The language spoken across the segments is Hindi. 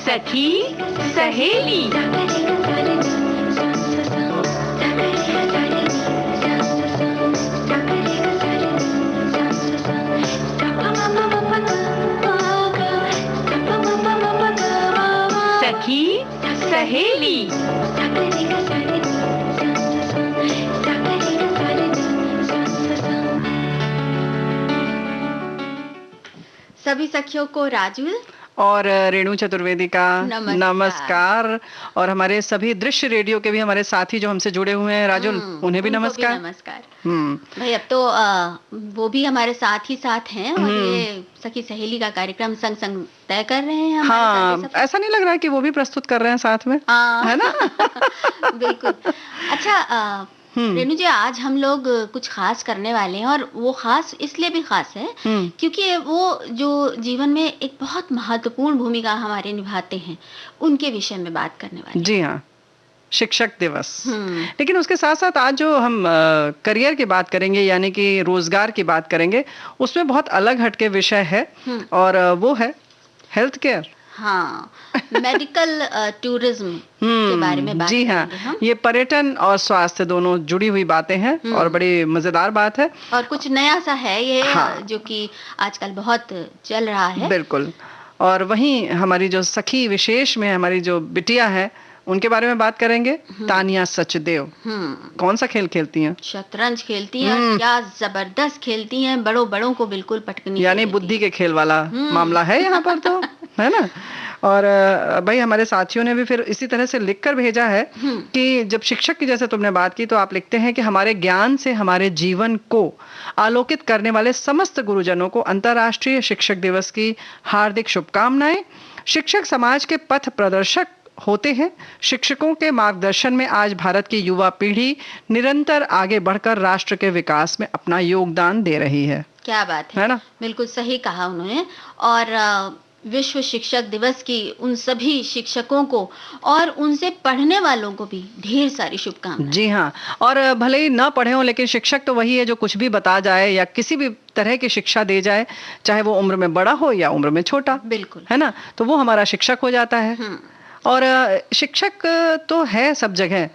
सखी सहेली। सखी सहेली। सभी सखियों को राजू और रेणु चतुर्वेदी का नमस्कार। और हमारे सभी दृश्य रेडियो के भी हमारे साथी जो हमसे जुड़े हुए हैं राजुल, उन्हें भी नमस्कार। भाई अब तो वो भी हमारे साथ ही साथ हैं और ये सखी सहेली का कार्यक्रम संग संग तय कर रहे हैं। हाँ, ऐसा नहीं लग रहा है कि वो भी प्रस्तुत कर रहे हैं साथ में, है ना? बिल्कुल। अच्छा रेणु जी, आज हम लोग कुछ खास करने वाले हैं और वो खास इसलिए भी खास है क्योंकि वो जो जीवन में एक बहुत महत्वपूर्ण भूमिका हमारे निभाते हैं, उनके विषय में बात करने वाले। जी हाँ, शिक्षक दिवस। लेकिन उसके साथ साथ आज जो हम करियर की बात करेंगे, यानी कि रोजगार की बात करेंगे, उसमें बहुत अलग हटके विषय है और वो है हेल्थ केयर। हाँ, मेडिकल टूरिज्म के बारे में बात जी हाँ, ये पर्यटन और स्वास्थ्य दोनों जुड़ी हुई बातें हैं और बड़ी मजेदार बात है और कुछ नया सा है ये। हाँ, जो कि आजकल बहुत चल रहा है। बिल्कुल। और वहीं हमारी जो सखी विशेष में हमारी जो बिटिया है, उनके बारे में बात करेंगे। तानिया सचदेव कौन सा खेल खेलती हैं? शतरंज खेलती हैं। क्या जबरदस्त खेलती हैं, बड़ों को बिल्कुल पटकनी। यानी बुद्धि के खेल वाला मामला है यहाँ पर, तो है ना? और भाई हमारे साथियों ने भी फिर इसी तरह से लिखकर भेजा है कि जब शिक्षक की जैसे तुमने बात की, तो आप लिखते हैं कि हमारे ज्ञान से हमारे जीवन को आलोकित करने वाले समस्त गुरुजनों को अंतर्राष्ट्रीय शिक्षक दिवस की हार्दिक शुभकामनाएं। शिक्षक समाज के पथ प्रदर्शक होते हैं। शिक्षकों के मार्गदर्शन में आज भारत की युवा पीढ़ी निरंतर आगे बढ़कर राष्ट्र के विकास में अपना योगदान दे रही है। क्या बात है ना? बिल्कुल सही कहा उन्होंने। और विश्व शिक्षक दिवस की उन सभी शिक्षकों को और उनसे पढ़ने वालों को भी ढेर सारी शुभकामनाएं। जी हाँ, और भले ही ना पढ़े हो, लेकिन शिक्षक तो वही है जो कुछ भी बता जाए या किसी भी तरह की शिक्षा दे जाए, चाहे वो उम्र में बड़ा हो या उम्र में छोटा। बिल्कुल, है ना? तो वो हमारा शिक्षक हो जाता है। और शिक्षक तो है सब जगह,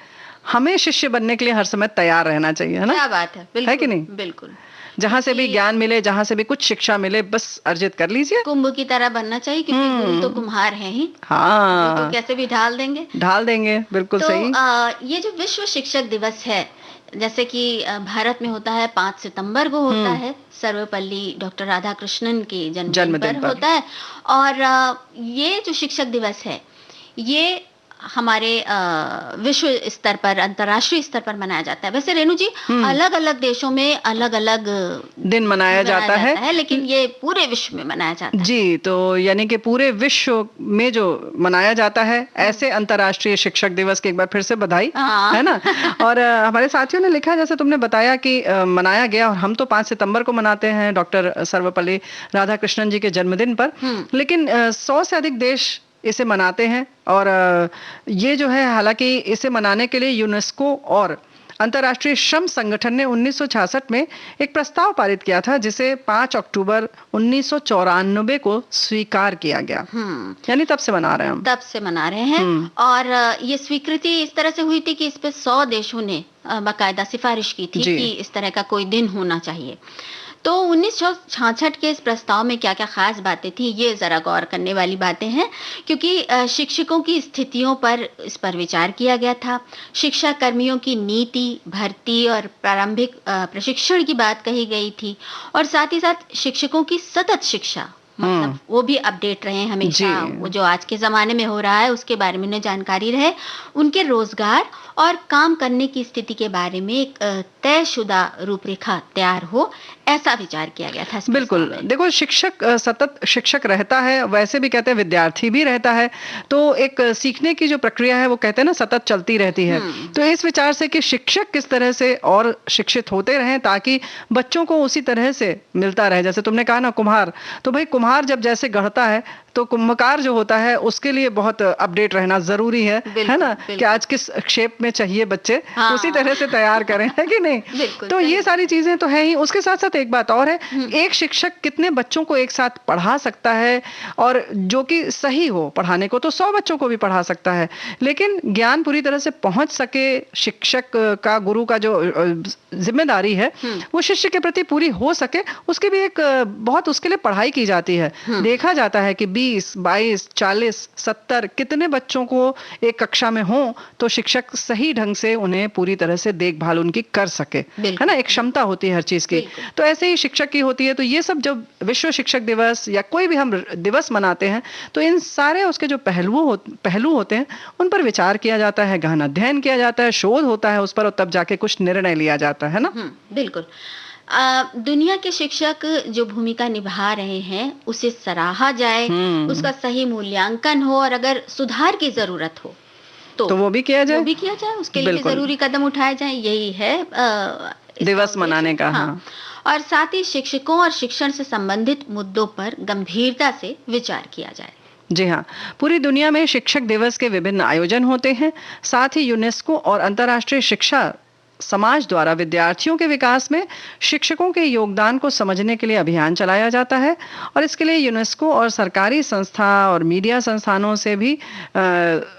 हमें शिष्य बनने के लिए हर समय तैयार रहना चाहिए, है ना? क्या बात है, बिल्कुल, है कि नहीं? बिल्कुल। जहाँ से भी ज्ञान मिले, जहाँ से भी कुछ शिक्षा मिले, बस अर्जित कर लीजिए। कुंभ की तरह बनना चाहिए, क्योंकि गुरु तो कुम्हार है ही। हाँ, तो कैसे भी ढाल देंगे। बिल्कुल तो, सही। ये जो विश्व शिक्षक दिवस है, जैसे कि भारत में होता है 5 सितंबर को होता है, सर्वपल्ली डॉक्टर राधाकृष्णन के जन्मदिन पर होता है। और ये जो शिक्षक दिवस है, ये हमारे विश्व स्तर पर, अंतर्राष्ट्रीय स्तर पर मनाया जाता है। वैसे रेणु जी, अलग अलग देशों में अलग अलग दिन मनाया जाता है, लेकिन ये पूरे विश्व में मनाया जाता है। जी, तो यानी कि पूरे विश्व में जो मनाया जाता है, ऐसे अंतर्राष्ट्रीय शिक्षक दिवस की एक बार फिर से बधाई, है ना? और हमारे साथियों ने लिखा, जैसे तुमने बताया कि मनाया गया, और हम तो 5 सितंबर को मनाते हैं डॉक्टर सर्वपल्ली राधाकृष्णन जी के जन्मदिन पर, लेकिन 100 से अधिक देश इसे मनाते हैं। और ये जो है, हालांकि इसे मनाने के लिए यूनेस्को और अंतर्राष्ट्रीय श्रम संगठन ने 1966 में एक प्रस्ताव पारित किया था, जिसे 5 अक्टूबर 1994 को स्वीकार किया गया। यानी तब से मना रहे हैं हम। तब से मना रहे हैं। और ये स्वीकृति इस तरह से हुई थी कि इस पे 100 देशों ने बाकायदा सिफारिश की थी कि इस तरह का कोई दिन होना चाहिए। तो 1966 के इस प्रस्ताव में क्या क्या खास बातें थी, ये जरा गौर करने वाली बातें हैं, क्योंकि शिक्षकों की स्थितियों पर इस पर विचार किया गया था। शिक्षा कर्मियों की नीति, भर्ती और प्रारंभिक प्रशिक्षण की बात कही गई थी, और साथ ही साथ शिक्षकों की सतत शिक्षा, मतलब वो भी अपडेट रहे हमेशा, वो जो आज के जमाने में हो रहा है उसके बारे में उन्हें जानकारी रहे। उनके रोजगार और काम करने की स्थिति के बारे में एक तयशुदा रूपरेखा तैयार हो, ऐसा विचार किया गया था। बिल्कुल, देखो, शिक्षक सतत शिक्षक रहता है, वैसे भी कहते हैं विद्यार्थी भी रहता है, तो एक सीखने की जो प्रक्रिया है वो कहते हैं ना सतत चलती रहती है। तो इस विचार से कि शिक्षक किस तरह से और शिक्षित होते रहें ताकि बच्चों को उसी तरह से मिलता रहे। जैसे तुमने कहा ना कुम्हार, तो भाई कुम्हार जब जैसे गढ़ता है तो कुंभकार जो होता है उसके लिए बहुत अपडेट रहना जरूरी है ना, कि आज किस शेप में चाहिए बच्चे, उसी तरह से तैयार करें, है कि नहीं? तो ये सारी चीजें तो है ही। उसके साथ साथ एक बात और है, एक शिक्षक कितने बच्चों को एक साथ पढ़ा सकता है, और जो कि सही हो। पढ़ाने को तो 100 बच्चों को भी पढ़ा सकता है, लेकिन ज्ञान पूरी तरह से पहुंच सके, शिक्षक का, गुरु का जो जिम्मेदारी है वो शिष्य के प्रति पूरी हो सके, उसकी भी एक बहुत उसके लिए पढ़ाई की जाती है। देखा जाता है कि 20, 22, 40, 70 कितने बच्चों को एक कक्षा में हो तो शिक्षक सही ढंग से उन्हें पूरी तरह से देखभाल उनकी कर सके, है ना? एक क्षमता होती है हर चीज की। तो ऐसे ही शिक्षक की होती है। तो ये सब जब विश्व शिक्षक दिवस या कोई भी हम दिवस मनाते हैं तो इन सारे उसके जो पहलू होते हैं उन पर विचार किया जाता है, गहन अध्ययन किया जाता है, शोध होता है उस पर, और तब जाके कुछ निर्णय लिया जाता है ना। बिल्कुल। दुनिया के शिक्षक जो भूमिका निभा रहे हैं उसे सराहा जाए, उसका सही मूल्यांकन हो, और अगर सुधार की जरूरत हो तो वो भी किया जाए, उसके लिए जरूरी कदम उठाए जाए। यही है दिवस मनाने का। हाँ। और साथ ही शिक्षकों और शिक्षण से संबंधित मुद्दों पर गंभीरता से विचार किया जाए। जी हाँ, पूरी दुनिया में शिक्षक दिवस के विभिन्न आयोजन होते हैं। साथ ही यूनेस्को और अंतर्राष्ट्रीय शिक्षा समाज द्वारा विद्यार्थियों के विकास में शिक्षकों के योगदान को समझने के लिए अभियान चलाया जाता है, और इसके लिए यूनेस्को और सरकारी संस्था और मीडिया संस्थानों से भी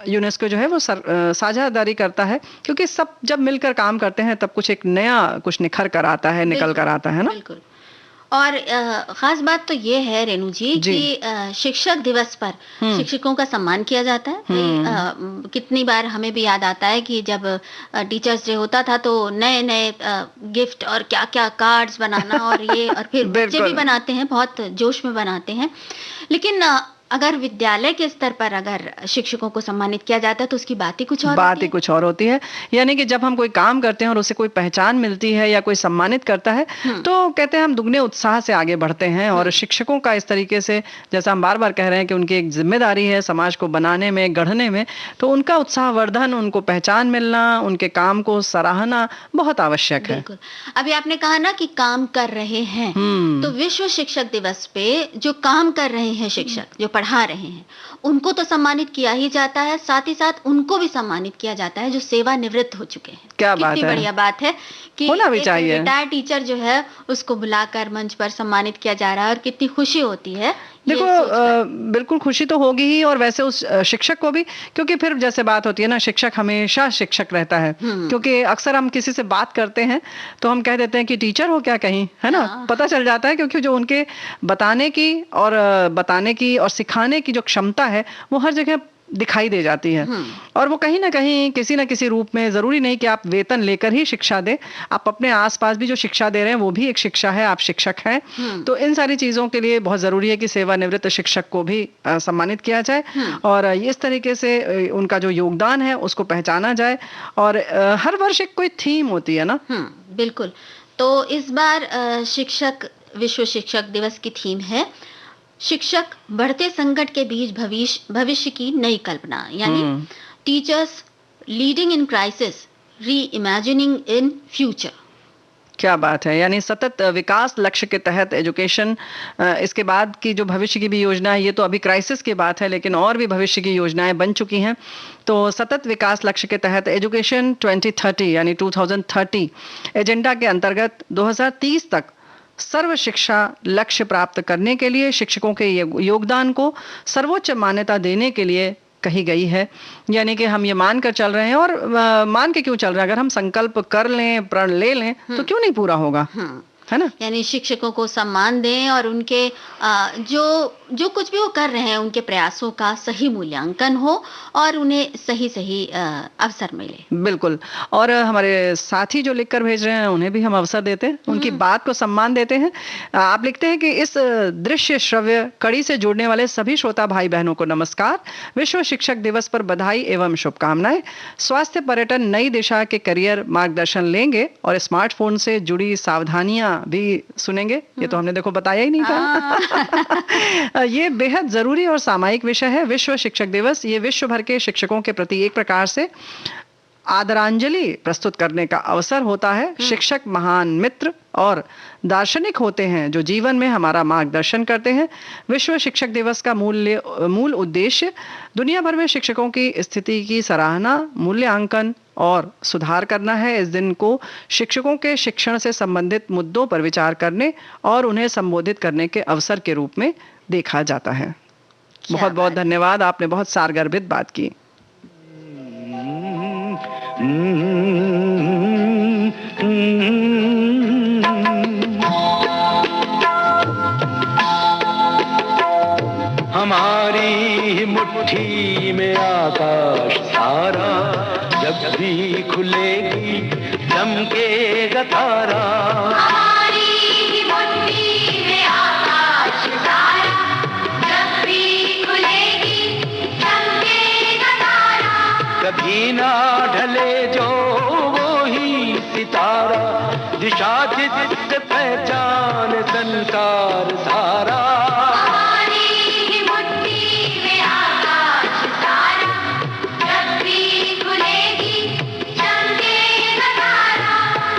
यूनेस्को जो है वो साझेदारी करता है, क्योंकि सब जब मिलकर काम करते हैं तब कुछ एक नया कुछ निखर कर आता है, निकल कर आता है ना। बिल्कुल। और खास बात तो ये है रेणु जी कि शिक्षक दिवस पर शिक्षकों का सम्मान किया जाता है। कितनी बार हमें भी याद आता है कि जब टीचर्स डे होता था तो नए नए गिफ्ट और क्या क्या कार्ड्स बनाना, और ये और फिर बच्चे भी बनाते हैं, बहुत जोश में बनाते हैं। लेकिन अगर विद्यालय के स्तर पर अगर शिक्षकों को सम्मानित किया जाता है तो उसकी बात ही कुछ और होती है। यानी कि जब हम कोई काम करते हैं और उसे कोई पहचान मिलती है या कोई सम्मानित करता है तो कहते हैं हम दुगने उत्साह से आगे बढ़ते हैं। और शिक्षकों का इस तरीके से, जैसा हम बार बार कह रहे हैं कि उनकी एक जिम्मेदारी है समाज को बनाने में, गढ़ने में, तो उनका उत्साहवर्धन, उनको पहचान मिलना, उनके काम को सराहना बहुत आवश्यक है। अभी आपने कहा ना कि काम कर रहे हैं, तो विश्व शिक्षक दिवस पे जो काम कर रहे हैं शिक्षक, जो पढ़ा रहे हैं, उनको तो सम्मानित किया ही जाता है, साथ ही साथ उनको भी सम्मानित किया जाता है जो सेवानिवृत्त हो चुके हैं। क्या बात है, कितनी बढ़िया बात है कि होना भी चाहिए। रिटायर्ड टीचर जो है उसको बुलाकर मंच पर सम्मानित किया जा रहा है, और कितनी खुशी होती है। देखो बिल्कुल खुशी तो होगी ही, और वैसे उस शिक्षक को भी, क्योंकि फिर जैसे बात होती है ना, शिक्षक हमेशा शिक्षक रहता है। क्योंकि अक्सर हम किसी से बात करते हैं तो हम कह देते हैं कि टीचर हो क्या कहीं, है ना। पता चल जाता है क्योंकि जो उनके बताने की और सिखाने की जो क्षमता है वो हर जगह दिखाई दे जाती है। और वो कहीं ना कहीं किसी ना किसी रूप में, जरूरी नहीं कि आप वेतन लेकर ही शिक्षा दें, आप अपने आसपास भी जो शिक्षा दे रहे हैं वो भी एक शिक्षा है, आप शिक्षक हैं। तो इन सारी चीजों के लिए बहुत जरूरी है कि सेवानिवृत्त शिक्षक को भी सम्मानित किया जाए, और इस तरीके से उनका जो योगदान है उसको पहचाना जाए। और हर वर्ष एक कोई थीम होती है ना। बिल्कुल। तो इस बार विश्व शिक्षक दिवस की थीम है शिक्षक बढ़ते संकट के बीच भविष्य की नई कल्पना, यानी टीचर्स लीडिंग इन क्राइसिस, री इमेजिनिंग इन फ्यूचर। क्या बात है, यानी सतत विकास लक्ष्य के तहत एजुकेशन, इसके बाद की जो भविष्य की भी योजना है, ये तो अभी क्राइसिस की बात है, लेकिन और भी भविष्य की योजनाएं बन चुकी हैं। तो सतत विकास लक्ष्य के तहत एजुकेशन 2030 यानी 2030 एजेंडा के अंतर्गत 2030 तक सर्व शिक्षा लक्ष्य प्राप्त करने के लिए शिक्षकों के योगदान को सर्वोच्च मान्यता देने के लिए कही गई है। यानी कि हम ये मान कर चल रहे हैं, और मान के क्यों चल रहे हैं, अगर हम संकल्प कर लें, प्रण ले लें तो क्यों नहीं पूरा होगा, है ना। यानी शिक्षकों को सम्मान दें और उनके जो कुछ भी वो कर रहे हैं उनके प्रयासों का सही मूल्यांकन हो और उन्हें सही अवसर मिले। बिल्कुल। और हमारे साथी जो लिखकर भेज रहे हैं उन्हें भी हम अवसर देते हैं, उनकी बात को सम्मान देते हैं। आप लिखते हैं कि इस दृश्य श्रव्य कड़ी से जुड़ने वाले सभी श्रोता भाई बहनों को नमस्कार। विश्व शिक्षक दिवस पर बधाई एवं शुभकामनाएं। स्वास्थ्य पर्यटन नई दिशा के करियर मार्गदर्शन लेंगे और स्मार्टफोन से जुड़ी सावधानियां भी सुनेंगे। ये तो हमने देखो बताया ही नहीं था। ये बेहद जरूरी और सामायिक विषय है। विश्व शिक्षक दिवस ये विश्व भर के शिक्षकों के प्रति एक प्रकार से आदरांजलि प्रस्तुत करने का अवसर होता है। शिक्षक महान मित्र और दार्शनिक होते हैं जो जीवन में हमारा मार्गदर्शन करते हैं। विश्व शिक्षक दिवस का मूल उद्देश्य दुनिया भर में शिक्षकों की स्थिति की सराहना, मूल्यांकन और सुधार करना है। इस दिन को शिक्षकों के शिक्षण से संबंधित मुद्दों पर विचार करने और उन्हें संबोधित करने के अवसर के रूप में देखा जाता है। बहुत बहुत धन्यवाद, आपने बहुत सारगर्भित बात की। हमारी मुट्ठी में आकाश सारा, जब भी खुलेगी चमकेगा तारा। हमारी मुट्ठी में आकाश सारा, जब भी खुलेगी चमकेगा तारा। कभी ना ढले जो वो ही सितारा, दिशा जिससे पहचान संसार सारा।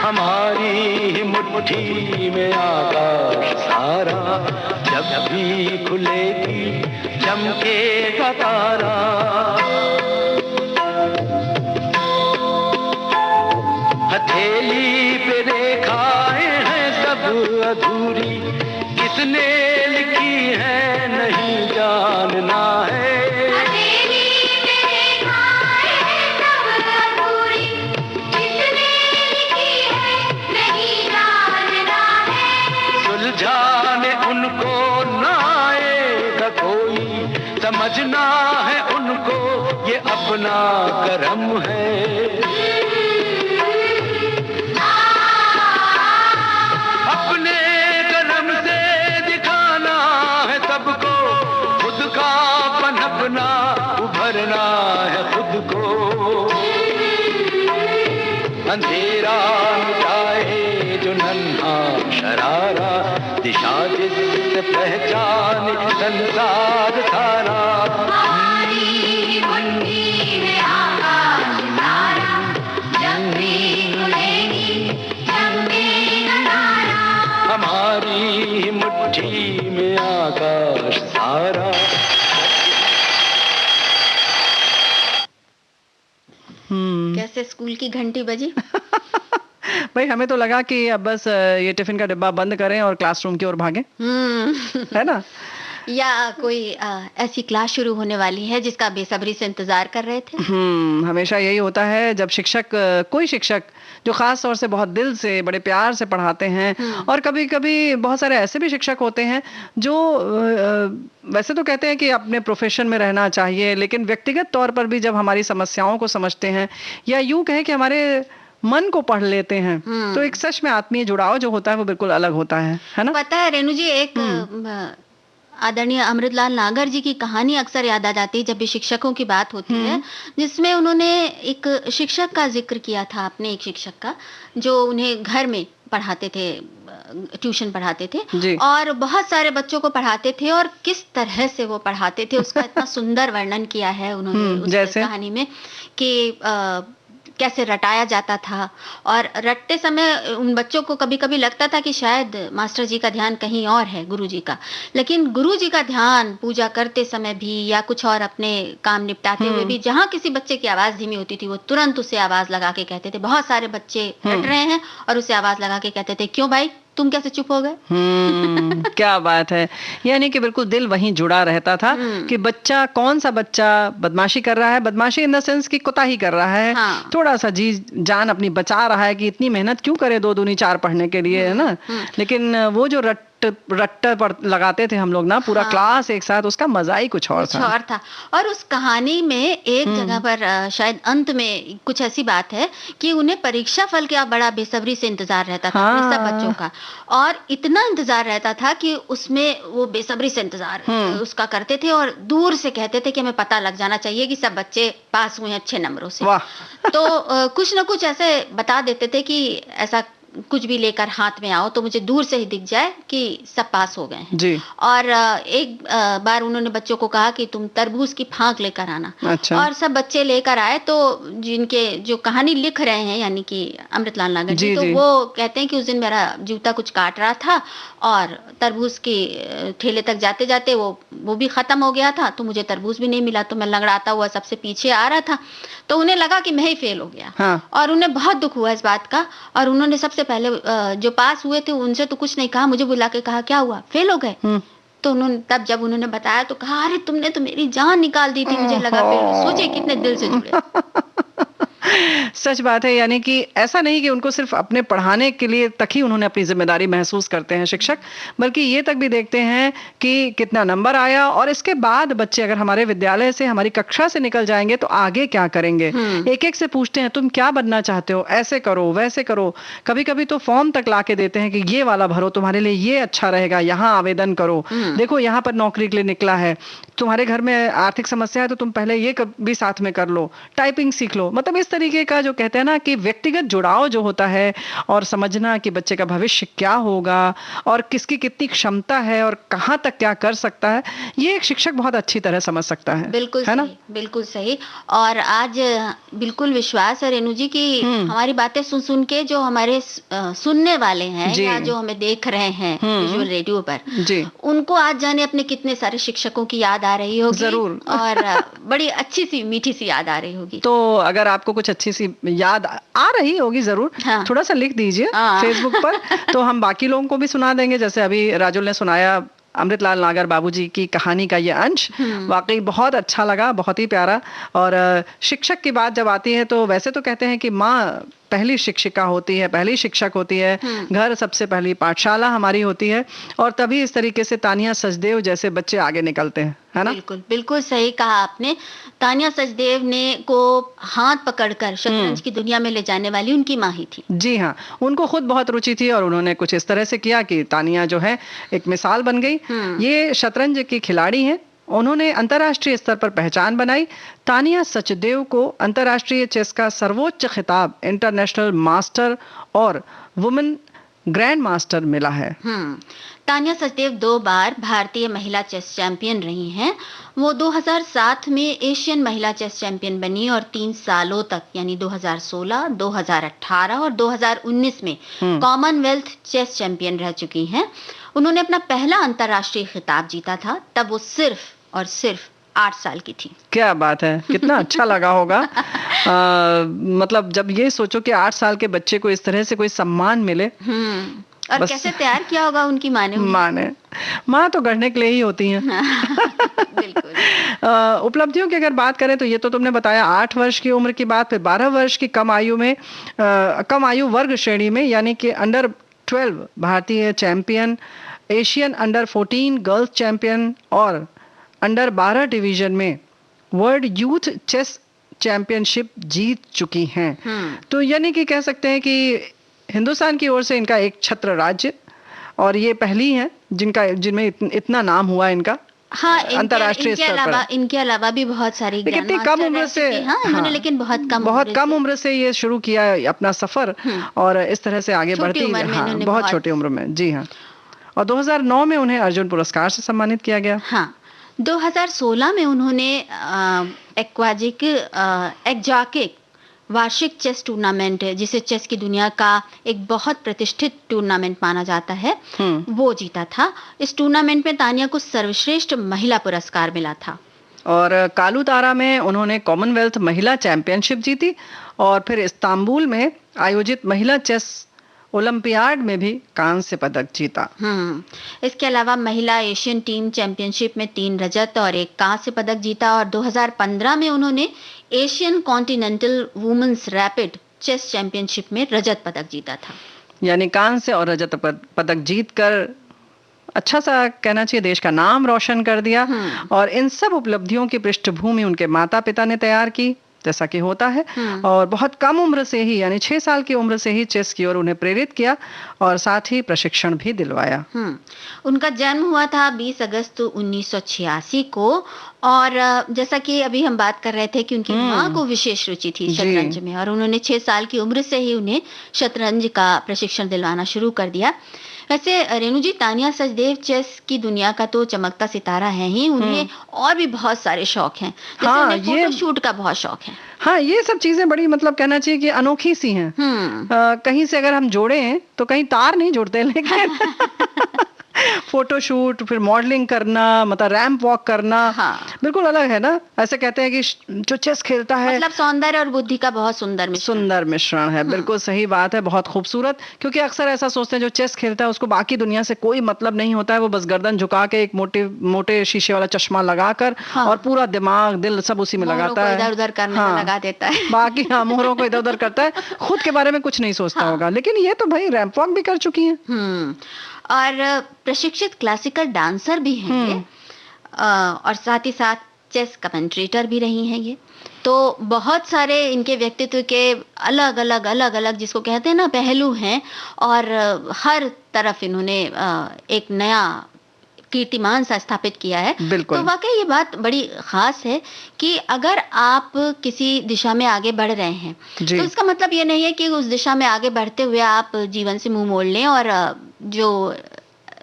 हमारी मुट्ठी में आकाश सारा, जब भी खुलेगी चमकेगा तारा। हथेली पे रेखाएं हैं सब अधूरी, किसने लिखी है नहीं जानना है। सुलझाने उनको ना आएगा कोई, समझना है उनको ये अपना कर्म है। अपने कर्म से दिखाना है सबको, खुद का पनपना उभरना है खुद को। अंधेरा मिटाए जो नन्हा शरारा, दिशा जिससे पहचान संसार सारा। हमारी मुट्ठी में आकाश सारा, जब भी खुलेगी चमकेगा तारा। हमारी मुट्ठी में आकाश सारा। कैसे स्कूल की घंटी बजी। भाई हमें तो लगा कि अब बस ये टिफिन का डिब्बा बंद करें और क्लासरूम की ओर भागें, है ना? या कोई ऐसी क्लास शुरू होने वाली है जिसका बेसब्री से इंतजार कर रहे थे। हमेशा यही होता है जब कोई शिक्षक जो खास तौर से बहुत दिल से बड़े प्यार से पढ़ाते हैं, और कभी कभी बहुत सारे ऐसे भी शिक्षक होते हैं जो वैसे तो कहते हैं कि अपने प्रोफेशन में रहना चाहिए, लेकिन व्यक्तिगत तौर पर भी जब हमारी समस्याओं को समझते हैं या यूं कहें कि हमारे मन को पढ़ लेते हैं, तो एक सच में आत्मीय जुड़ाव जो होता है वो बिल्कुल अलग होता है ना? पता है रेणु जी, एक आदरणीय अमृतलाल नागर जी की कहानी अक्सर याद आ जाती है जब भी शिक्षकों की बात होती है, जिसमें उन्होंने एक शिक्षक का जिक्र किया था, अपने एक शिक्षक का, जो उन्हें घर में पढ़ाते थे, ट्यूशन पढ़ाते थे और बहुत सारे बच्चों को पढ़ाते थे, और किस तरह से वो पढ़ाते थे उसका इतना सुंदर वर्णन किया है उन्होंने उस कहानी में कि कैसे रटाया जाता था। और रटते समय उन बच्चों को कभी कभी लगता था कि शायद मास्टर जी का ध्यान कहीं और है, गुरु जी का, लेकिन गुरु जी का ध्यान पूजा करते समय भी या कुछ और अपने काम निपटाते हुए भी, जहाँ किसी बच्चे की आवाज धीमी होती थी वो तुरंत उसे आवाज लगा के कहते थे। बहुत सारे बच्चे रट रहे हैं और उसे आवाज लगा के कहते थे, क्यों भाई तुम कैसे चुप हो गए? क्या बात है। यानी कि बिल्कुल दिल वहीं जुड़ा रहता था कि बच्चा, कौन सा बच्चा बदमाशी कर रहा है, बदमाशी इन द सेंस की कोताही कर रहा है, थोड़ा सा जी जान अपनी बचा रहा है कि इतनी मेहनत क्यों करे 2 दूनी 4 पढ़ने के लिए, है ना? लेकिन वो जो रट्टे पर लगाते थे हम लोग ना, पूरा क्लास एक साथ, उसका मजा ही कुछ और था। और उस कहानी में एक जगह पर शायद अंत में कुछ ऐसी बात है कि उन्हें परीक्षा फल का बड़ा बेसब्री से इंतजार रहता था सब बच्चों का, और इतना इंतजार रहता था कि उसमें वो बेसब्री से इंतजार उसका करते थे और दूर से कहते थे कि हमें पता लग जाना चाहिए कि सब बच्चे पास हुए अच्छे नंबरों से। तो कुछ न कुछ ऐसे बता देते थे कि ऐसा कुछ भी लेकर हाथ में आओ तो मुझे दूर से ही दिख जाए कि सब पास हो गए हैं। जी। और एक बार उन्होंने बच्चों को कहा कि तुम तरबूज की फांक लेकर आना। अच्छा। और सब बच्चे लेकर आए, तो जिनके जो कहानी लिख रहे हैं यानी कि अमृतलाल नागर जी, तो वो कहते हैं कि उस दिन मेरा जूता कुछ काट रहा था और तरबूज के ठेले तक जाते जाते वो भी खत्म हो गया था, तो मुझे तरबूज भी नहीं मिला, तो मैं लंगड़ाता हुआ सबसे पीछे आ रहा था, तो उन्हें लगा कि मैं ही फेल हो गया। हाँ। और उन्हें बहुत दुख हुआ इस बात का, और उन्होंने सबसे पहले जो पास हुए थे उनसे तो कुछ नहीं कहा, मुझे बुला के कहा क्या हुआ, फेल हो गए? तो उन्होंने तब जब उन्होंने बताया तो कहा अरे तुमने तो मेरी जान निकाल दी थी, मुझे लगा फेल। सोचिए कितने दिल से जुड़े। सच बात है, यानी कि ऐसा नहीं कि उनको सिर्फ अपने पढ़ाने के लिए तक ही उन्होंने अपनी जिम्मेदारी महसूस करते हैं शिक्षक, बल्कि ये तक भी देखते हैं कि कितना नंबर आया, और इसके बाद बच्चे अगर हमारे विद्यालय से, हमारी कक्षा से निकल जाएंगे तो आगे क्या करेंगे। एक एक से पूछते हैं तुम क्या बनना चाहते हो, ऐसे करो वैसे करो, कभी कभी तो फॉर्म तक ला के देते हैं कि ये वाला भरो, तुम्हारे लिए ये अच्छा रहेगा, यहाँ आवेदन करो, देखो यहाँ पर नौकरी के लिए निकला है, तुम्हारे घर में आर्थिक समस्या है तो तुम पहले ये भी साथ में कर लो, टाइपिंग सीख लो। मतलब इस तरीके का जो कहते हैं ना कि व्यक्तिगत जुड़ाव जो होता है, और समझना कि बच्चे का भविष्य क्या होगा और किसकी कितनी क्षमता है और कहाँ तक क्या कर सकता है, ये एक शिक्षक बहुत अच्छी तरह समझ सकता है। बिल्कुल है ना? बिल्कुल सही। और आज बिल्कुल विश्वास है रेणु जी की हमारी बातें सुन सुन के जो हमारे सुनने वाले हैं या जो हमें देख रहे हैं विजुअल रेडियो पर जी, उनको आज जाने अपने कितने सारे शिक्षकों की याद आ रही होगी। जरूर। और बड़ी अच्छी सी मीठी सी याद आ रही होगी। तो अगर आपको कुछ अच्छी सी याद आ रही होगी जरूर, हाँ। थोड़ा सा लिख दीजिए फेसबुक पर, तो हम बाकी लोगों को भी सुना देंगे। जैसे अभी राजुल ने सुनाया अमृतलाल नागर बाबूजी की कहानी का ये अंश, वाकई बहुत अच्छा लगा, बहुत ही प्यारा। और शिक्षक की बात जब आती है तो वैसे तो कहते हैं कि माँ पहली शिक्षिका होती है, पहली शिक्षक होती है, घर सबसे पहली पाठशाला हमारी होती है, और तभी इस तरीके से तानिया सचदेव जैसे बच्चे आगे निकलते हैं, है ना? बिल्कुल बिल्कुल सही कहा आपने। तानिया सचदेव ने को हाथ पकड़कर शतरंज की दुनिया में ले जाने वाली उनकी माँ ही थी। जी हाँ, उनको खुद बहुत रुचि थी और उन्होंने कुछ इस तरह से किया कि तानिया जो है एक मिसाल बन गई। ये शतरंज की खिलाड़ी हैं, उन्होंने अंतर्राष्ट्रीय स्तर पर पहचान बनाई। तानिया सचदेव को अंतर्राष्ट्रीय चेस का सर्वोच्च खिताब इंटरनेशनल मास्टर और वुमेन ग्रैंड मास्टर मिला है। तानिया सचदेव 2 बार भारतीय महिला चेस चैंपियन रही हैं। वो 2007 में एशियन महिला चेस चैंपियन बनी और 3 सालों तक यानी 2016, 2018 और 2019 में कॉमनवेल्थ चेस चैंपियन रह चुकी हैं। उन्होंने अपना पहला अंतर्राष्ट्रीय खिताब जीता था, तब वो सिर्फ और सिर्फ 8 साल की थी। क्या बात है, कितना अच्छा लगा होगा। मतलब जब ये सोचो कि 8 साल के बच्चे को इस तरह से कोई सम्मान मिले, और कैसे तैयार किया होगा उनकी माँ तो गढ़ने के लिए ही होती हैं। बिल्कुल। उपलब्धियों की अगर बात करें तो ये तो तुमने बताया 8 वर्ष की उम्र की बात, फिर 12 वर्ष की कम आयु वर्ग श्रेणी में यानी कि अंडर 12 भारतीय champion, Asian under 14 girls champion और अंडर 12 डिवीजन में वर्ल्ड यूथ चेस चैंपियनशिप जीत चुकी हैं। तो यानी कि कह सकते हैं कि हिंदुस्तान की ओर से इनका एक छत्र राज्य, और ये पहली हैं जिनमें इतना नाम हुआ इनका। हाँ, अंतर्राष्ट्रीय स्तर पर इनके अलावा भी बहुत सारी कितनी कम उम्र से, इन्होंने लेकिन बहुत कम उम्र से ये शुरू किया अपना सफर, और इस तरह से आगे बढ़ती, बहुत छोटी उम्र में। जी हाँ, और 2009 में उन्हें अर्जुन पुरस्कार से सम्मानित किया गया। हाँ, 2016 में उन्होंने एक्जाकिक वार्षिक चेस टूर्नामेंट, जिसे चेस की दुनिया का एक बहुत प्रतिष्ठित टूर्नामेंट माना जाता है, वो जीता था। इस टूर्नामेंट में तानिया को सर्वश्रेष्ठ महिला पुरस्कार मिला था। और कालू तारा में उन्होंने कॉमनवेल्थ महिला चैंपियनशिप जीती, और फिर इस्तांबुल में आयोजित महिला चेस ओलंपियाड में भी कांस्य पदक जीता। इसके अलावा महिला एशियन टीम चैंपियनशिप में 3 रजत और 1 कांस्य पदक जीता, और 2015 में उन्होंने Asian continental women's rapid chess championship में रजत पदक जीता था। यानी कांस्य और रजत पदक जीतकर अच्छा सा कहना चाहिए देश का नाम रोशन कर दिया। और इन सब उपलब्धियों की पृष्ठभूमि उनके माता पिता ने तैयार की, जैसा कि होता है, और बहुत कम उम्र से ही यानी 6 साल की उम्र से ही चेस की ओर उन्हें प्रेरित किया, और साथ ही प्रशिक्षण भी दिलवाया। उनका जन्म हुआ था 20 अगस्त 1986 को, और जैसा कि अभी हम बात कर रहे थे कि उनकी माँ को विशेष रुचि थी शतरंज में, और उन्होंने 6 साल की उम्र से ही उन्हें शतरंज का प्रशिक्षण दिलवाना शुरू कर दिया। वैसे रेणु जी, तानिया सचदेव चेस की दुनिया का तो चमकता सितारा है ही, उन्हें और भी बहुत सारे शौक हैं। जैसे उन्हें फोटोशूट का बहुत शौक है। हाँ, ये सब चीजें बड़ी मतलब कहना चाहिए कि अनोखी सी हैं। कहीं से अगर हम जोड़े हैं तो कहीं तार नहीं जुड़ते, लेकिन फोटोशूट, फिर मॉडलिंग करना, मतलब रैंप वॉक करना, बिल्कुल अलग है ना। ऐसे कहते हैं कि जो चेस खेलता है मतलब सौंदर्य और बुद्धि का बहुत सुंदर मिश्रण है। बिल्कुल सही बात है, बहुत खूबसूरत। क्योंकि अक्सर ऐसा सोचते हैं जो चेस खेलता है उसको बाकी दुनिया से कोई मतलब नहीं होता है, वो बस गर्दन झुका के एक मोटे शीशे वाला चश्मा लगाकर और पूरा दिमाग दिल सब उसी में लगाता है, इधर उधर करने में लगा देता है। बाकी मोहरों को इधर उधर करता है, खुद के बारे में कुछ नहीं सोचता होगा। लेकिन ये तो भाई रैंप वॉक भी कर चुकी है और प्रशिक्षित क्लासिकल डांसर भी हैं ये, और साथ ही साथ चेस कमेंट्रेटर भी रही हैं ये। तो बहुत सारे इनके व्यक्तित्व के अलग अलग जिसको कहते हैं ना पहलू हैं, और हर तरफ इन्होंने एक नया कीर्तिमान सा स्थापित किया है। तो वाकई ये बात बड़ी खास है कि अगर आप किसी दिशा में आगे बढ़ रहे हैं तो इसका मतलब ये नहीं है कि उस दिशा में आगे बढ़ते हुए आप जीवन से मुंह मोड़ लें और जो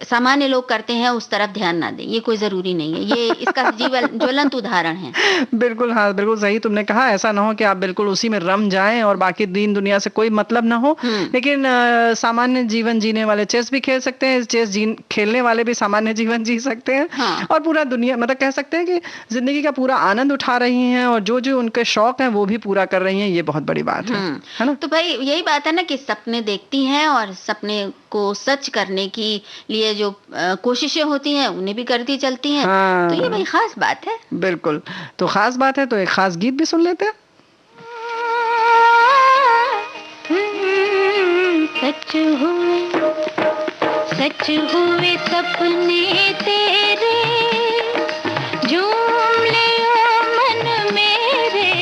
सामान्य लोग करते हैं उस तरफ ध्यान ना दें। ये कोई जरूरी नहीं है, ये इसका ज्वलंत उदाहरण है। बिल्कुल, हाँ, बिल्कुल सही तुमने कहा। ऐसा ना हो कि आप बिल्कुल उसी में रम जाएं और बाकी दीन दुनिया से कोई मतलब ना हो। लेकिन सामान्य जीवन जीने वाले चेस भी खेल सकते हैं, चेस खेलने वाले भी सामान्य जीवन जी सकते हैं, और पूरा दुनिया मतलब कह सकते हैं कि जिंदगी का पूरा आनंद उठा रही हैं, और जो जो उनके शौक हैं वो भी पूरा कर रही हैं। ये बहुत बड़ी बात है ना। तो भाई यही बात है ना कि सपने देखती हैं और सपने को सच करने की लिए जो कोशिशें होती हैं उन्हें भी करती चलती हैं। तो ये भाई खास बात है। बिल्कुल, तो खास बात है, तो एक खास गीत भी सुन लेते हैं। सच हुए सपने तेरे, झूम ले ओ मन मेरे।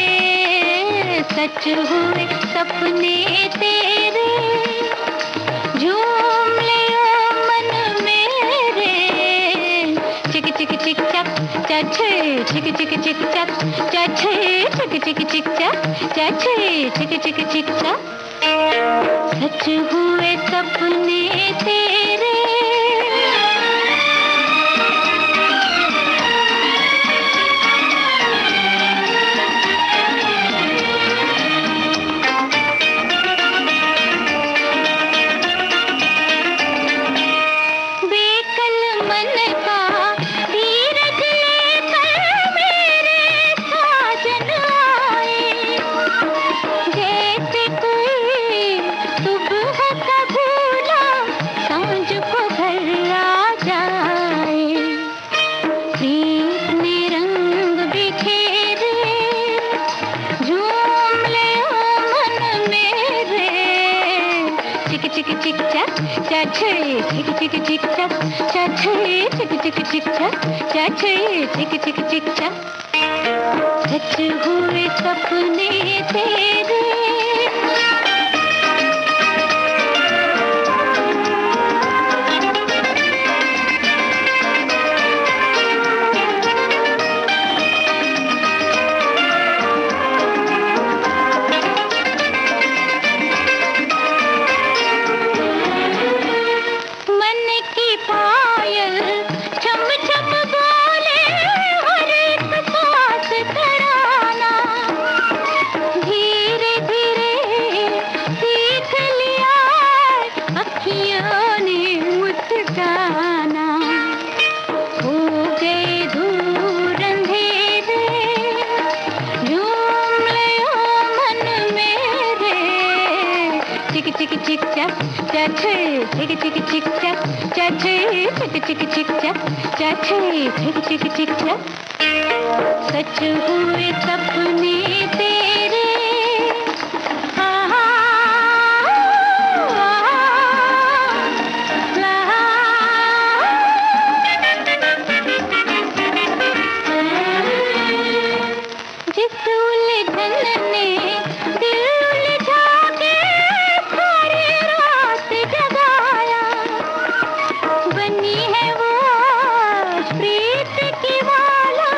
सच हुए सपने तेरे, झूम ले ओ मन मेरे। चिक चिक चिक चक चछे, चिक चिक चिक चक चछे, चिक चिक चिक चक चछे, चिक चिक चिक चक। सच हुए सपने तेरे। सच हुए सपने तेरे। सच हुए सपने तेरे। जिस उलझन ने दिल उलझा के सारी रात जगाया, बनी है वो प्रीत की माला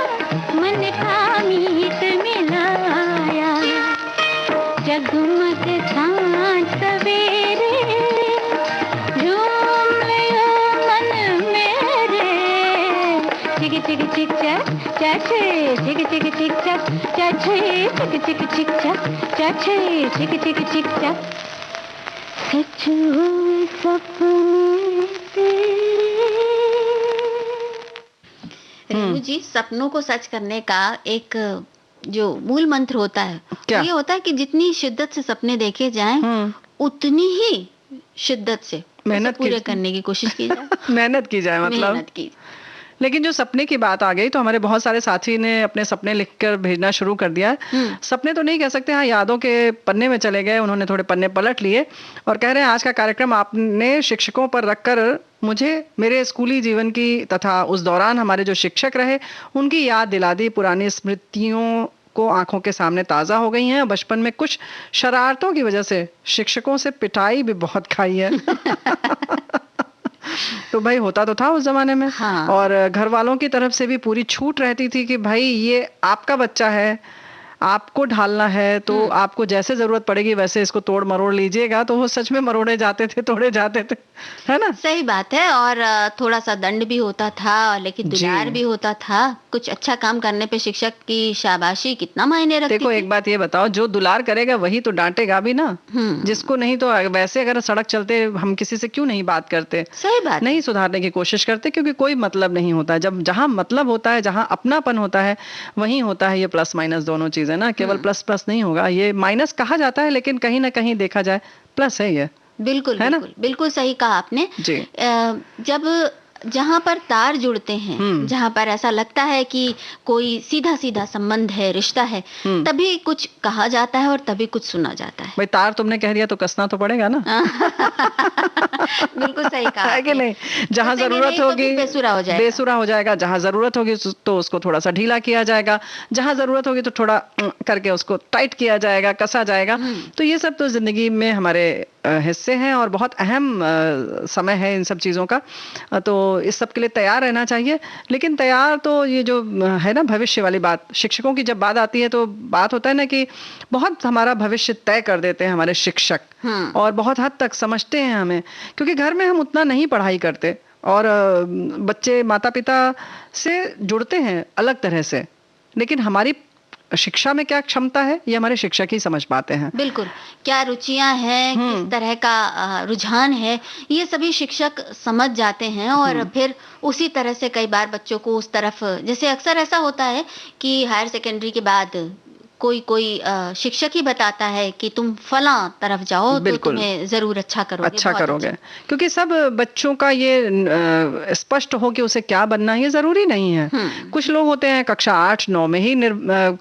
चिक चिक चिक चक चाचे चिक चिक चिक चक चाचे चिक चिक चिक चक सच हुए सपने रेणु जी, सपनों को सच करने का एक जो मूल मंत्र होता है क्या? ये होता है कि जितनी शिद्दत से सपने देखे जाएं उतनी ही शिद्दत से मेहनत पूरे करने की कोशिश की जाए। मेहनत की जाए मतलब। मेहनत की। लेकिन जो सपने की बात आ गई तो हमारे बहुत सारे साथी ने अपने सपने लिखकर भेजना शुरू कर दिया है। सपने तो नहीं कह सकते, हाँ यादों के पन्ने में चले गए, उन्होंने थोड़े पन्ने पलट लिए और कह रहे हैं आज का कार्यक्रम आपने शिक्षकों पर रखकर मुझे मेरे स्कूली जीवन की तथा उस दौरान हमारे जो शिक्षक रहे उनकी याद दिला दी। पुरानी स्मृतियों को आंखों के सामने ताज़ा हो गई हैं। बचपन में कुछ शरारतों की वजह से शिक्षकों से पिटाई भी बहुत खाई है। तो भाई होता तो था उस जमाने में। हाँ। और घर वालों की तरफ से भी पूरी छूट रहती थी कि भाई ये आपका बच्चा है, आपको ढालना है, तो आपको जैसे जरूरत पड़ेगी वैसे इसको तोड़ मरोड़ लीजिएगा। तो वो सच में मरोड़े जाते थे, तोड़े जाते थे, है ना? सही बात है। और थोड़ा सा दंड भी होता था, लेकिन दुलार भी होता था। कुछ अच्छा काम करने पे शिक्षक की शाबाशी कितना मायने रखती देखो थी। एक बात ये बताओ, जो दुलार करेगा वही तो डांटेगा भी ना, जिसको नहीं तो वैसे अगर सड़क चलते हम किसी से क्यों नहीं बात करते, सही बात नहीं सुधारने की कोशिश करते, क्योंकि कोई मतलब नहीं होता। जब जहां मतलब होता है, जहां अपनापन होता है, वहीं होता है ये प्लस माइनस दोनों चीजें ना। केवल प्लस प्लस नहीं होगा, ये माइनस कहा जाता है, लेकिन कहीं ना कहीं देखा जाए प्लस है ये। बिल्कुल है ना? बिल्कुल सही कहा आपने जी। जब जहां पर तार जुड़ते हैं, जहां पर ऐसा लगता है कि कोई सीधा सीधा संबंध है, रिश्ता है, तभी कुछ कहा जाता है और तभी कुछ सुना जाता है। भाई तार तुमने कह दिया तो कसना तो पड़ेगा ना। बिल्कुल सही कहा है कि नहीं? जहां कसेंगे जरूरत नहीं तो होगी फिर बेसुरा हो जाएगा। जहां जरूरत होगी तो उसको थोड़ा सा ढीला किया जाएगा, जहां जरूरत होगी तो थोड़ा करके उसको टाइट किया जाएगा, कसा जाएगा। तो ये सब तो जिंदगी में हमारे हिस्से हैं और बहुत अहम समय है इन सब चीज़ों का। तो इस सब के लिए तैयार रहना चाहिए। लेकिन तैयार तो ये जो है ना भविष्य वाली बात, शिक्षकों की जब बात आती है तो बात होता है ना कि बहुत हमारा भविष्य तय कर देते हैं हमारे शिक्षक, और बहुत हद तक समझते हैं हमें, क्योंकि घर में हम उतना नहीं पढ़ाई करते और बच्चे माता पिता से जुड़ते हैं अलग तरह से, लेकिन हमारी शिक्षा में क्या क्षमता है ये हमारे शिक्षक ही समझ पाते हैं। बिल्कुल, क्या रुचियां हैं, किस तरह का रुझान है, ये सभी शिक्षक समझ जाते हैं और फिर उसी तरह से कई बार बच्चों को उस तरफ, जैसे अक्सर ऐसा होता है कि हायर सेकेंडरी के बाद कोई शिक्षक ही बताता है कि तुम फला तरफ जाओ तो तुम्हें जरूर अच्छा करोगे। क्योंकि सब बच्चों का ये स्पष्ट हो कि उसे क्या बनना है ये जरूरी नहीं है। कुछ लोग होते हैं कक्षा 8-9 में ही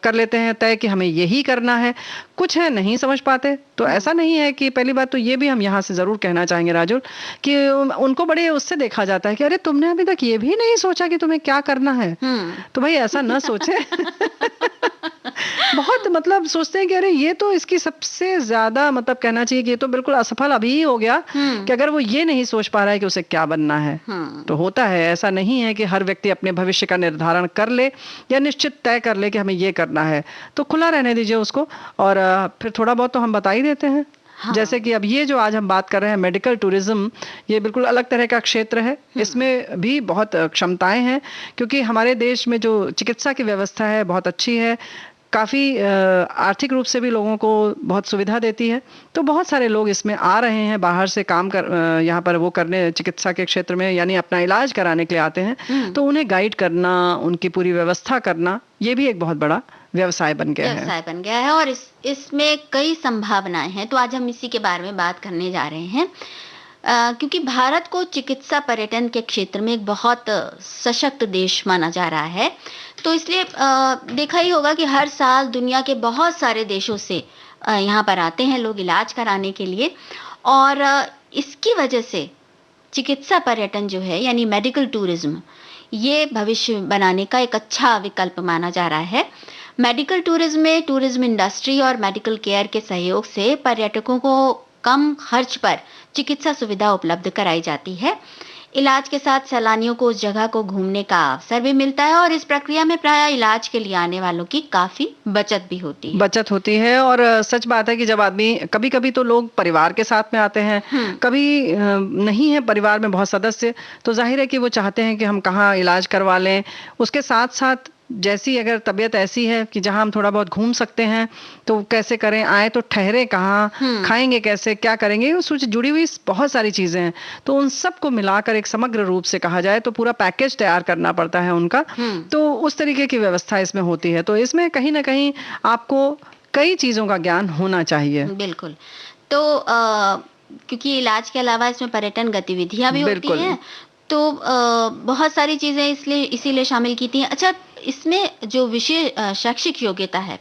कर लेते हैं तय कि हमें यही करना है, कुछ है नहीं समझ पाते। तो ऐसा नहीं है कि, पहली बात तो ये भी हम यहाँ से जरूर कहना चाहेंगे राजू, कि उनको बड़े उससे देखा जाता है कि अरे तुमने अभी तक ये भी नहीं सोचा कि तुम्हें क्या करना है। तो भाई ऐसा न सोचे। बहुत मतलब सोचते हैं कि अरे ये तो इसकी सबसे ज्यादा मतलब कहना चाहिए कि ये तो बिल्कुल असफल अभी ही हो गया कि अगर वो ये नहीं सोच पा रहा है कि उसे क्या बनना है। तो होता है, ऐसा नहीं है कि हर व्यक्ति अपने भविष्य का निर्धारण कर ले या निश्चित तय कर ले कि हमें ये करना है, तो खुला रहने दीजिए उसको। और फिर थोड़ा बहुत तो हम बता ही देते हैं। जैसे कि अब ये जो आज हम बात कर रहे हैं मेडिकल टूरिज्म, ये बिल्कुल अलग तरह का क्षेत्र है। इसमें भी बहुत क्षमताएं हैं, क्योंकि हमारे देश में जो चिकित्सा की व्यवस्था है बहुत अच्छी है, काफ़ी आर्थिक रूप से भी लोगों को बहुत सुविधा देती है। तो बहुत सारे लोग इसमें आ रहे हैं, बाहर से काम कर यहाँ पर वो करने, चिकित्सा के क्षेत्र में यानी अपना इलाज कराने के लिए आते हैं। तो उन्हें गाइड करना, उनकी पूरी व्यवस्था करना, ये भी एक बहुत बड़ा व्यवसाय बन गया है। और इसमें कई संभावनाएं हैं। तो आज हम इसी के बारे में बात करने जा रहे हैं, क्योंकि भारत को चिकित्सा पर्यटन के क्षेत्र में एक बहुत सशक्त देश माना जा रहा है। तो इसलिए देखा ही होगा कि हर साल दुनिया के बहुत सारे देशों से यहाँ पर आते हैं लोग इलाज कराने के लिए, और इसकी वजह से चिकित्सा पर्यटन जो है यानी मेडिकल टूरिज्म, ये भविष्य बनाने का एक अच्छा विकल्प माना जा रहा है। मेडिकल टूरिज्म में टूरिज्म इंडस्ट्री और मेडिकल केयर के सहयोग से पर्यटकों को कम खर्च पर चिकित्सा सुविधा उपलब्ध कराई जाती है। इलाज के साथ सैलानियों को उस जगह को घूमने का अवसर भी मिलता है, और इस प्रक्रिया में प्रायः इलाज के लिए आने वालों की काफी बचत होती है। और सच बात है कि जब आदमी, कभी कभी तो लोग परिवार के साथ में आते हैं, कभी नहीं है परिवार में बहुत सदस्य, तो जाहिर है कि वो चाहते हैं कि हम कहाँ इलाज करवा लें। उसके साथ साथ जैसी अगर तबीयत ऐसी है कि जहां हम थोड़ा बहुत घूम सकते हैं तो कैसे करें, आए तो ठहरे कहाँ, खाएंगे कैसे, क्या करेंगे, उससे जुड़ी हुई बहुत सारी चीजें हैं। तो उन सबको मिलाकर एक समग्र रूप से कहा जाए तो पूरा पैकेज तैयार करना पड़ता है उनका। तो उस तरीके की व्यवस्था इसमें होती है। तो इसमें कहीं ना कहीं आपको कई चीजों का ज्ञान होना चाहिए। बिल्कुल। तो क्योंकि इलाज के अलावा इसमें पर्यटन गतिविधियां भी होती हैं, तो बहुत सारी चीजें इसलिए इसीलिए शामिल की थी। अच्छा, इसमें जो विषय शैक्षिक योग्यता है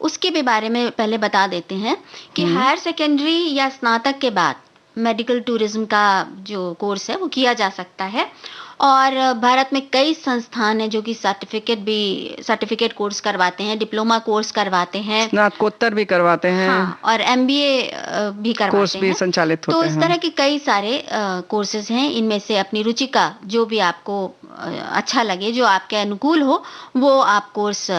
उसके भी बारे में पहले बता देते हैं कि हायर सेकेंडरी या स्नातक के बाद मेडिकल टूरिज्म का जो कोर्स है वो किया जा सकता है। और भारत में कई संस्थान हैं जो कि सर्टिफिकेट कोर्स करवाते हैं, डिप्लोमा कोर्स करवाते हैं, स्नातकोत्तर भी करवाते हैं। हाँ, और MBA भी करवाते कोर्स भी हैं, संचालित होते हैं। हैं। तो इस तरह के कई सारे कोर्सेज हैं। इनमें से अपनी रुचि का जो भी आपको अच्छा लगे, जो आपके अनुकूल हो, वो आप कोर्स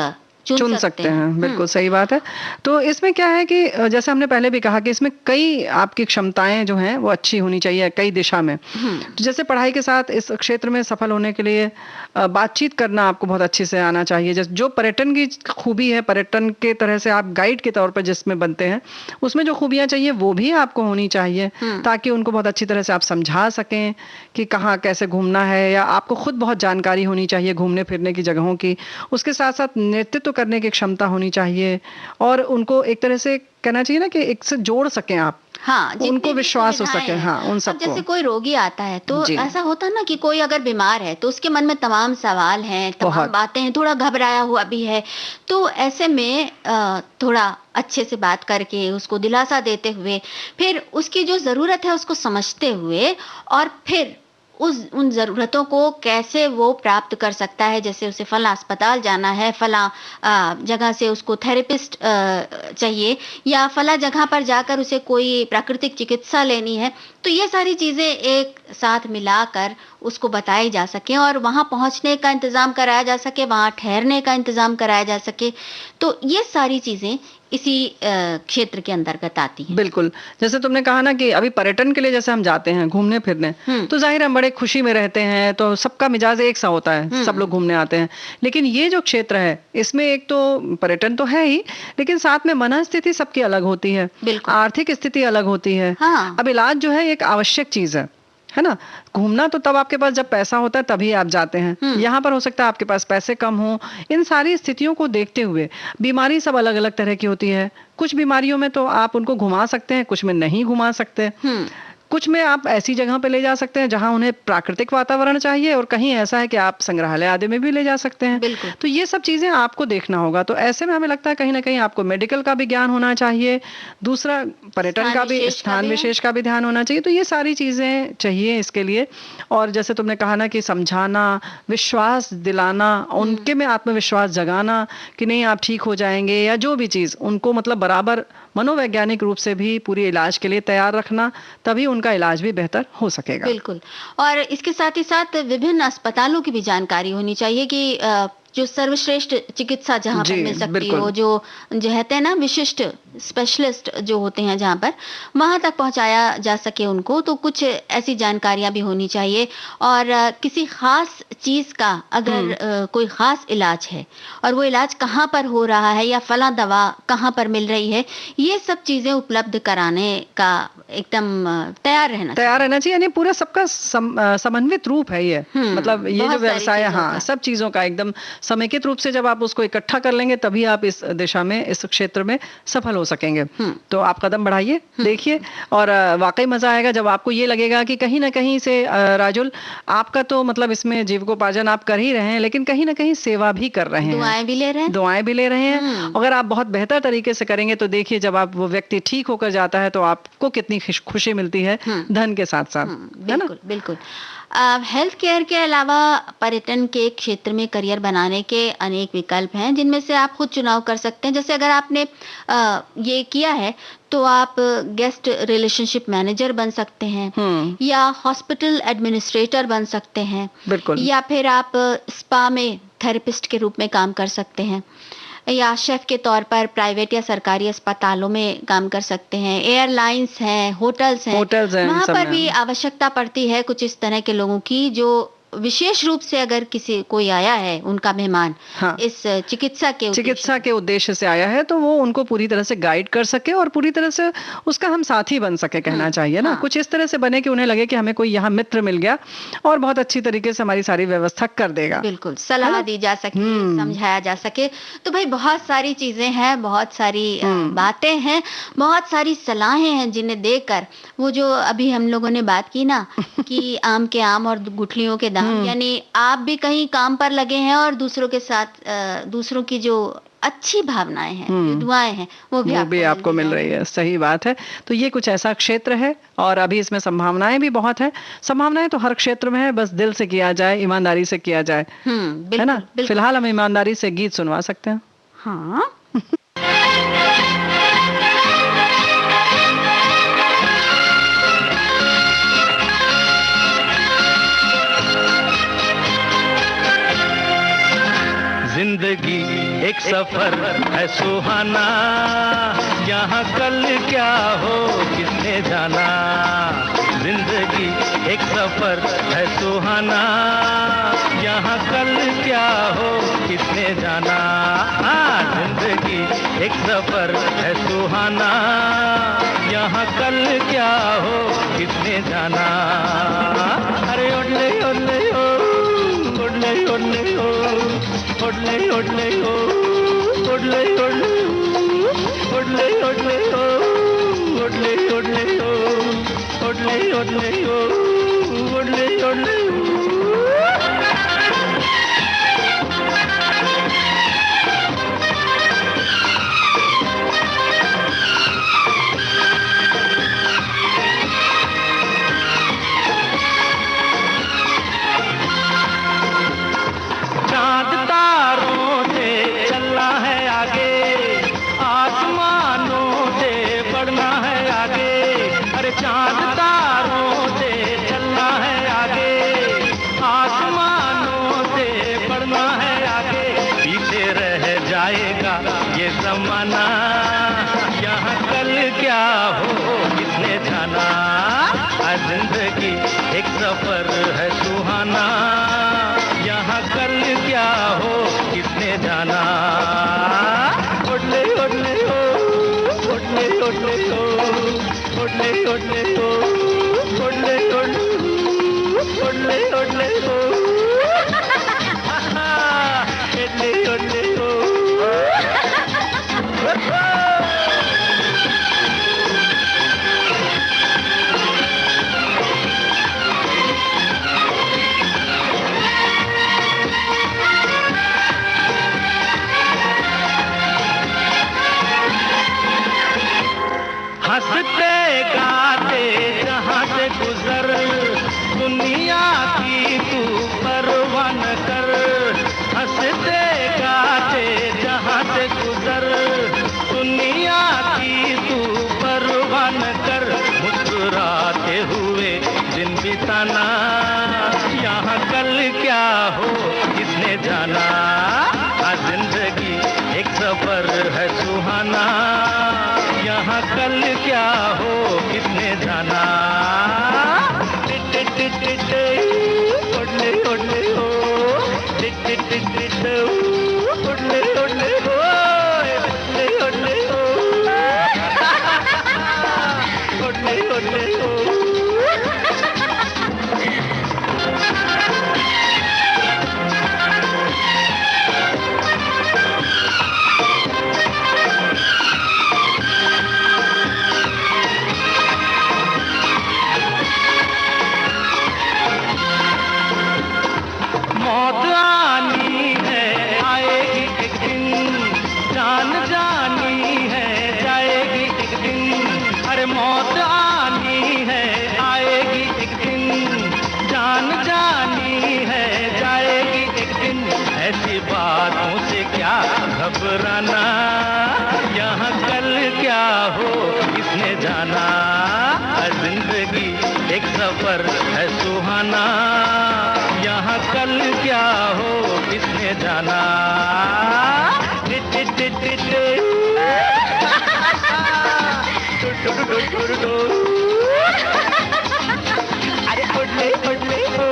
चुन सकते हैं। बिल्कुल सही बात है। तो इसमें क्या है कि जैसे हमने पहले भी कहा कि इसमें कई आपकी क्षमताएं जो हैं वो अच्छी होनी चाहिए कई दिशा में। तो जैसे पढ़ाई के साथ इस क्षेत्र में सफल होने के लिए बातचीत करना आपको बहुत अच्छे से आना चाहिए। जैसे जो पर्यटन की खूबी है, पर्यटन के तरह से आप गाइड के तौर पर जिसमें बनते हैं, उसमें जो खूबियां चाहिए वो भी आपको होनी चाहिए, ताकि उनको बहुत अच्छी तरह से आप समझा सकें कि कहाँ कैसे घूमना है। या आपको खुद बहुत जानकारी होनी चाहिए घूमने फिरने की जगहों की। उसके साथ साथ नेतृत्व करने की क्षमता होनी चाहिए और उनको एक तरह से कहना चाहिए ना कि एक से जोड़ सकें आप। हाँ, उनको विश्वास हो सके। हाँ, उन सबको। जैसे कोई रोगी आता है तो ऐसा होता है ना कि कोई अगर बीमार है तो उसके मन में तमाम सवाल हैं, तमाम बातें हैं, थोड़ा घबराया हुआ भी है। तो ऐसे में थोड़ा अच्छे से बात करके उसको दिलासा देते हुए, फिर उसकी जो जरूरत है उसको समझते हुए, और फिर उन ज़रूरतों को कैसे वो प्राप्त कर सकता है। जैसे उसे फला अस्पताल जाना है, फला जगह से उसको थेरेपिस्ट चाहिए, या फला जगह पर जाकर उसे कोई प्राकृतिक चिकित्सा लेनी है। तो ये सारी चीज़ें एक साथ मिलाकर उसको बताई जा सके और वहाँ पहुँचने का इंतज़ाम कराया जा सके, वहाँ ठहरने का इंतज़ाम कराया जा सके। तो ये सारी चीज़ें इसी क्षेत्र के अंतर्गत आती हैं। बिल्कुल। जैसे तुमने कहा ना कि अभी पर्यटन के लिए जैसे हम जाते हैं घूमने फिरने, तो जाहिर हम बड़े खुशी में रहते हैं, तो सबका मिजाज एक सा होता है, सब लोग घूमने आते हैं। लेकिन ये जो क्षेत्र है इसमें एक तो पर्यटन तो है ही, लेकिन साथ में मनस्थिति सबकी अलग होती है, आर्थिक स्थिति अलग होती है। हाँ। अब इलाज जो है एक आवश्यक चीज है ना। घूमना तो तब आपके पास जब पैसा होता है तभी आप जाते हैं। यहाँ पर हो सकता है आपके पास पैसे कम हो। इन सारी स्थितियों को देखते हुए बीमारी सब अलग अलग तरह की होती है। कुछ बीमारियों में तो आप उनको घुमा सकते हैं, कुछ में नहीं घुमा सकते। कुछ में आप ऐसी जगह पे ले जा सकते हैं जहां उन्हें प्राकृतिक वातावरण चाहिए, और कहीं ऐसा है कि आप संग्रहालय आदि में भी ले जा सकते हैं। तो ये सब चीजें आपको देखना होगा। तो ऐसे में हमें लगता है कहीं ना कहीं आपको मेडिकल का भी ज्ञान होना चाहिए, दूसरा पर्यटन का भी, स्थान विशेष का भी ध्यान होना चाहिए। तो ये सारी चीजें चाहिए इसके लिए। और जैसे तुमने कहा ना कि समझाना, विश्वास दिलाना, उनके में आत्मविश्वास जगाना कि नहीं आप ठीक हो जाएंगे, या जो भी चीज उनको मतलब बराबर मनोवैज्ञानिक रूप से भी पूरी इलाज के लिए तैयार रखना, तभी उनका इलाज भी बेहतर हो सकेगा। बिल्कुल। और इसके साथ ही साथ विभिन्न अस्पतालों की भी जानकारी होनी चाहिए कि जो सर्वश्रेष्ठ चिकित्सा जहाँ पर मिल सकती हो, जो कहते हैं ना विशिष्ट स्पेशलिस्ट जो होते हैं जहाँ पर, वहां तक पहुंचाया जा सके उनको। तो कुछ ऐसी जानकारियां भी होनी चाहिए। और किसी खास चीज का अगर कोई खास इलाज है और वो इलाज कहाँ पर हो रहा है, या फला दवा कहाँ पर मिल रही है, ये सब चीजें उपलब्ध कराने का एकदम तैयार रहना चाहिए। यानी पूरा सबका समन्वित रूप है ये। मतलब ये जो व्यवसाय, हाँ, सब चीजों का एकदम समेकित रूप से जब आप उसको इकट्ठा कर लेंगे तभी आप इस दिशा में, इस क्षेत्र में सफल हो सकेंगे। तो आप कदम बढ़ाइए, देखिए, और वाकई मजा आएगा जब आपको ये लगेगा कि कहीं ना कहीं से राजुल, आपका तो मतलब इसमें जीविकोपार्जन आप कर ही रहे हैं, लेकिन कहीं ना कहीं सेवा भी कर रहे हैं, दुआएं भी ले रहे हैं। अगर आप बहुत बेहतर तरीके से करेंगे तो देखिए जब आप वो व्यक्ति ठीक होकर जाता है तो आपको कितनी खुशी मिलती है, धन के साथ साथ। बिल्कुल बिल्कुल। हेल्थ केयर के अलावा पर्यटन के क्षेत्र में करियर बनाने के अनेक विकल्प हैं, जिनमें से आप खुद चुनाव कर सकते हैं। जैसे अगर आपने ये किया है तो आप गेस्ट रिलेशनशिप मैनेजर बन सकते हैं, या हॉस्पिटल एडमिनिस्ट्रेटर बन सकते हैं, या फिर आप स्पा में थेरेपिस्ट के रूप में काम कर सकते हैं, या शेफ के तौर पर प्राइवेट या सरकारी अस्पतालों में काम कर सकते हैं। एयरलाइंस हैं, होटल्स हैं, वहाँ पर भी आवश्यकता पड़ती है कुछ इस तरह के लोगों की जो विशेष रूप से अगर किसी कोई आया है उनका मेहमान, हाँ, इस चिकित्सा के उद्देश्य से आया है, तो वो उनको पूरी तरह से गाइड कर सके और पूरी तरह से उसका हम साथी बन सके, कहना चाहिए ना। कुछ इस तरह से बने कि उन्हें लगे कि हमें कोई यहाँ मित्र मिल गया और बहुत अच्छी तरीके से हमारी सारी व्यवस्था कर देगा। बिल्कुल, सलाह दी जा सके, समझाया जा सके। तो भाई बहुत सारी चीजें हैं, बहुत सारी बातें हैं, बहुत सारी सलाहें हैं जिन्हें देकर वो जो अभी हम लोगों ने बात की ना कि आम के आम और गुठलियों के दाम, यानी आप भी कहीं काम पर लगे हैं और दूसरों के साथ दूसरों की जो अच्छी भावनाएं हैं, दुआएं हैं, वो भी आपको मिल रही है। सही बात है। तो ये कुछ ऐसा क्षेत्र है और अभी इसमें संभावनाएं भी बहुत है। संभावनाएं तो हर क्षेत्र में है, बस दिल से किया जाए, ईमानदारी से किया जाए, है ना। फिलहाल हम ईमानदारी से गीत सुनवा सकते हैं। हाँ जिंदगी एक सफर है सुहाना, यहाँ कल क्या हो किसने जाना। जिंदगी एक सफर है सुहाना, यहाँ कल क्या हो किसने जाना। जिंदगी एक सफर है सुहाना, यहाँ कल क्या हो किसने जाना। अरे ओडले ओडले ओ, ओडले ओडले ओ, ओडले ओडले ओ, ओडले ओडले ओ, ओडले ओडले ओ, ओडले ओडले ओ, ओडले ओडले ओ, ओडले ओडले ओ। चांद तारों से चलना है आगे, आसमानों से बढ़ना है आगे। अरे चांद तारों से चलना है आगे, आसमानों से बढ़ना है आगे। पीछे रह जाएगा ये जमाना, यहाँ कल क्या हो किसने जाना। जिंदगी एक सफर है सुहाना, यहाँ कल क्या हो किसने जाना। ओडले ओडले ओ, ओडले ओडले ओ, ओडले ओडले ओ, ओडले ओडले ओ, ओडले ओडले ओ, ओडले ओडले ओ। हंसते गाते जहाँ से गुजर, दुनिया की तू परवाह न कर। हंसते गाते जहाँ से गुजर, दुनिया की तू परवाह न कर। मुस्कुराते हुए दिन बिताना, यहाँ कल क्या हो किसने जाना। जिंदगी एक सफर है सुहाना, यहाँ कल क्या हो किसने जाना। ओडले ओडले ओ, ओडले ओडले ओ, ओडले ओडले ओ, ओडले ओडले ओ। मौत आनी है आएगी एक दिन, जान जानी है जाएगी एक दिन। अरे मौत आनी है आएगी एक दिन, जान जानी है जाएगी एक दिन। ऐसी बातों से क्या घबराना, यहाँ कल क्या हो किसने जाना। जिंदगी एक सफर है सुहाना, यहाँ कल क्या हो किसने जाना। अरे ओडले ओडले ओ,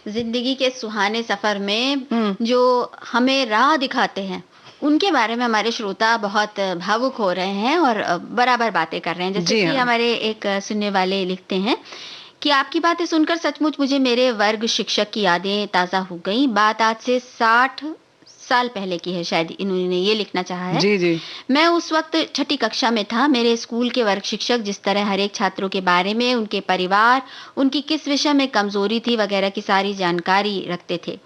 जिंदगी के सुहाने सफर में जो हमें राह दिखाते हैं, उनके बारे में हमारे श्रोता बहुत भावुक हो रहे हैं और बराबर बातें कर रहे हैं। जैसे कि हमारे एक सुनने वाले लिखते हैं कि आपकी बातें सुनकर सचमुच मुझे मेरे वर्ग शिक्षक की यादें ताजा हो गई। बात आज से 60 साल पहले की है, शायद इन्होंने ये लिखना चाहा है। जी जी। मैं उस वक्त छठी कक्षा में था। मेरे स्कूल के वर्ग शिक्षक जिस तरह हर एक छात्रों के बारे में, उनके परिवार, उनकी किस विषय में कमजोरी थी वगैरह की सारी जानकारी रखते थे।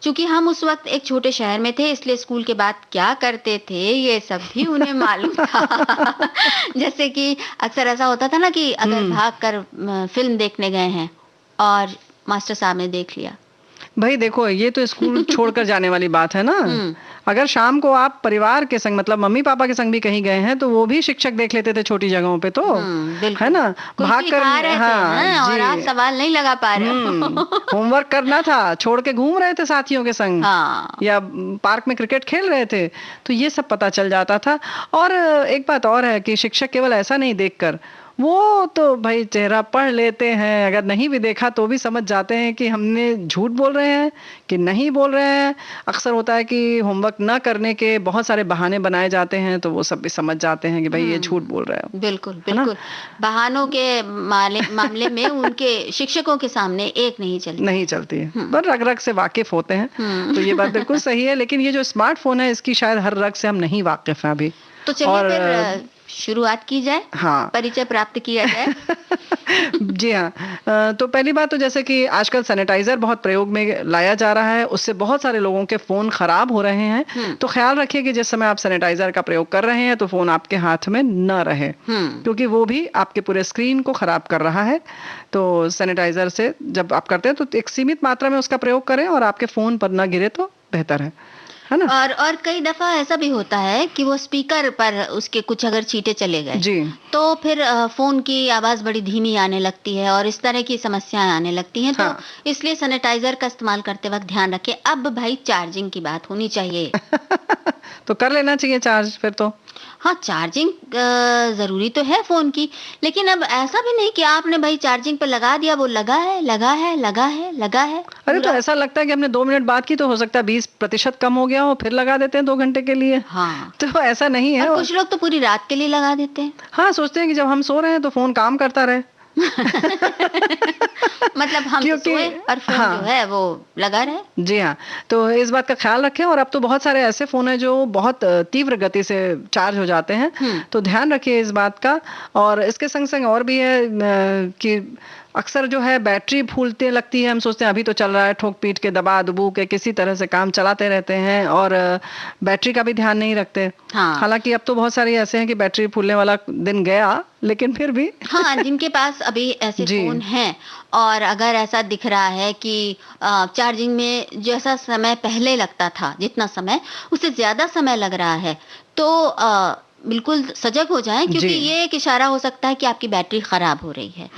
चूंकि हम उस वक्त एक छोटे शहर में थे, इसलिए स्कूल के बाद क्या करते थे ये सब भी उन्हें मालूम था। जैसे कि अक्सर ऐसा होता था ना कि अगर भाग कर फिल्म देखने गए हैं और मास्टर साहब ने देख लिया। भाई देखो, ये तो स्कूल छोड़कर जाने वाली बात है ना। अगर शाम को आप परिवार के संग, मतलब मम्मी पापा के संग भी कहीं गए हैं, तो वो भी शिक्षक देख लेते थे छोटी जगहों पे, तो है ना, भाग कर। हाँ, और आप सवाल नहीं लगा पा रहे हो। होमवर्क करना था, छोड़ के घूम रहे थे साथियों के संग, या पार्क में क्रिकेट खेल रहे थे, तो ये सब पता चल जाता था। और एक बात और है कि शिक्षक केवल ऐसा नहीं देखकर, वो तो भाई चेहरा पढ़ लेते हैं, अगर नहीं भी देखा तो भी समझ जाते हैं कि हमने झूठ बोल रहे हैं कि नहीं बोल रहे हैं। अक्सर होता है कि होमवर्क न करने के बहुत सारे बहाने बनाए जाते हैं, तो वो सब भी समझ जाते हैं कि भाई ये झूठ बोल रहा है। बिल्कुल बिल्कुल। बहानों के मामले में उनके शिक्षकों के सामने एक नहीं चलती है, पर रग रग से वाकिफ होते हैं। तो ये बात बिल्कुल सही है, लेकिन ये जो स्मार्टफोन है इसकी शायद हर रग से हम नहीं वाकिफ हैं अभी। तो चलिए फिर शुरुआत की जाए। हाँ, परिचय प्राप्त किया जाए। जी हाँ। तो पहली बात तो जैसे कि आजकल सैनिटाइजर बहुत प्रयोग में लाया जा रहा है, उससे बहुत सारे लोगों के फोन खराब हो रहे हैं। तो ख्याल रखिए कि जिस समय आप सैनिटाइजर का प्रयोग कर रहे हैं तो फोन आपके हाथ में न रहे, क्योंकि वो भी आपके पूरे स्क्रीन को खराब कर रहा है। तो सैनिटाइजर से जब आप करते हैं तो एक सीमित मात्रा में उसका प्रयोग करें और आपके फोन पर न गिरे तो बेहतर है ना। और कई दफा ऐसा भी होता है कि वो स्पीकर पर उसके कुछ अगर छींटे चले गए जी, तो फिर फोन की आवाज बड़ी धीमी आने लगती है और इस तरह की समस्याएं आने लगती हैं। तो इसलिए सैनिटाइजर का इस्तेमाल करते वक्त ध्यान रखें। अब भाई चार्जिंग की बात होनी चाहिए। तो कर लेना चाहिए चार्ज फिर तो। हाँ, चार्जिंग जरूरी तो है फोन की, लेकिन अब ऐसा भी नहीं कि आपने भाई चार्जिंग पे लगा दिया, वो लगा है। अरे तो ऐसा लगता है कि हमने 2 मिनट बात की तो हो सकता है 20% कम हो गया हो, फिर लगा देते हैं 2 घंटे के लिए। हाँ, तो ऐसा नहीं है। और कुछ लोग तो पूरी रात के लिए लगा देते हैं। हाँ, सोचते हैं कि जब हम सो रहे हैं तो फोन काम करता रहे। मतलब हम सोए और फोन जो है वो लगा रहे। जी हाँ, तो इस बात का ख्याल रखें। और अब तो बहुत सारे ऐसे फोन हैं जो बहुत तीव्र गति से चार्ज हो जाते हैं, तो ध्यान रखिए इस बात का। और इसके संग संग और भी है कि अक्सर जो है बैटरी फूलते लगती है। हम सोचते हैं अभी तो चल रहा है, ठोक पीट के दबा दुबू के किसी तरह से काम चलाते रहते हैं और बैटरी का भी ध्यान नहीं रखते। हालांकि अब तो बहुत सारे ऐसे हैं कि बैटरी फूलने वाला दिन गया, लेकिन फिर भी हाँ, जिनके पास अभी ऐसे फोन हैं और अगर ऐसा दिख रहा है कि चार्जिंग में जैसा समय पहले लगता था, जितना समय, उससे ज्यादा समय लग रहा है, तो बिल्कुल सजग हो जाएं, क्योंकि ये एक इशारा हो सकता है कि आपकी बैटरी खराब हो रही है।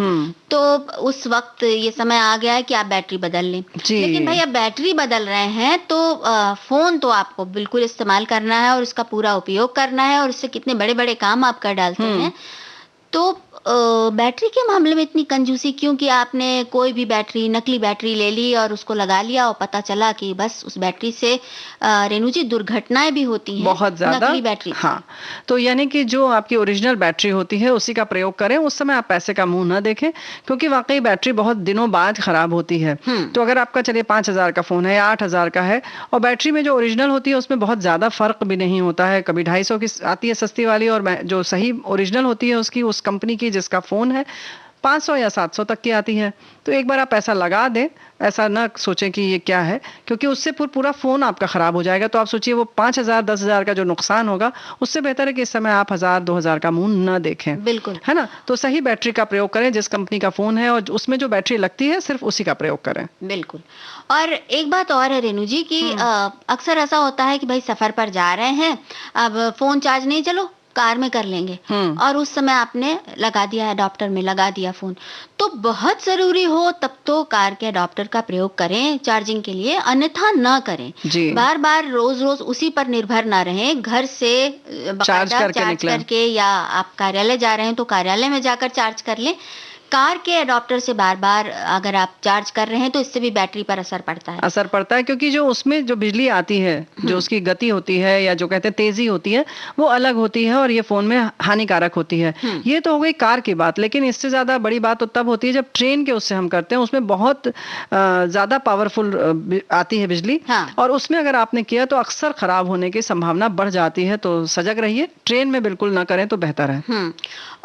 तो उस वक्त ये समय आ गया है कि आप बैटरी बदल लें। लेकिन भाई, आप बैटरी बदल रहे हैं तो फोन तो आपको बिल्कुल इस्तेमाल करना है और उसका पूरा उपयोग करना है, और उससे कितने बड़े बड़े काम आप कर डालते हैं। तो बैटरी के मामले में इतनी कंजूसी क्यों कि आपने कोई भी बैटरी, नकली बैटरी ले ली और उसको लगा लिया और पता चला कि बस उस बैटरी से रेणु जी दुर्घटनाएं भी होती हैं बहुत ज्यादा, नकली बैटरी। हाँ, तो यानी कि जो आपकी ओरिजिनल बैटरी होती है उसी का प्रयोग करें। उस समय आप पैसे का मुंह ना देखें, क्योंकि वाकई बैटरी बहुत दिनों बाद खराब होती है। तो अगर आपका चलिए 5,000 का फोन है या 8,000 का है, और बैटरी में जो ओरिजिनल होती है उसमें बहुत ज्यादा फर्क भी नहीं होता है। कभी 250 की आती है सस्ती वाली, और जो सही ओरिजिनल होती है उसकी, उस कंपनी की जिसका फोन है, 500 या 700 तक की आती है। तो एक बार आप पैसा लगा दें, ऐसा ना सोचें कि ये क्या है, क्योंकि उससे पूरा फोन आपका खराब हो जाएगा। तो आप सोचिए वो 5,000 10,000 का जो नुकसान होगा, उससे बेहतर है कि इस समय आप 1,000-2,000 का मुंह ना देखें। बिल्कुल, है ना। तो सही बैटरी का प्रयोग करें, जिस कंपनी का फोन है और उसमें जो बैटरी लगती है सिर्फ उसी का प्रयोग करें। बिल्कुल। और एक बात और है रेणु जी कि अक्सर ऐसा होता है कि भाई सफर पर जा रहे हैं, अब फोन चार्ज नहीं, चलो कार में कर लेंगे और उस समय आपने लगा दिया अडॉप्टर में, लगा दिया फोन, तो बहुत जरूरी हो तब तो कार के अडॉप्टर का प्रयोग करें चार्जिंग के लिए, अन्यथा ना करें। बार बार रोज रोज उसी पर निर्भर ना रहें, घर से चार्ज करके या आप कार्यालय जा रहे हैं तो कार्यालय में जाकर चार्ज कर लें। कार के अडॉप्टर से बार बार अगर आप चार्ज कर रहे हैं तो इससे भी बैटरी पर असर पड़ता है, क्योंकि जो उसमें जो बिजली आती है, जो उसकी गति होती है या जो कहते हैं तेजी होती है, वो अलग होती है और ये फोन में हानिकारक होती है। ये तो हो गई कार की बात, लेकिन इससे ज्यादा बड़ी बात तो तब होती है जब ट्रेन के उससे हम करते हैं, उसमें बहुत ज्यादा पावरफुल आती है बिजली। और उसमें अगर आपने किया तो अक्सर खराब होने की संभावना बढ़ जाती है, तो सजग रहिए, ट्रेन में बिल्कुल ना करें तो बेहतर है।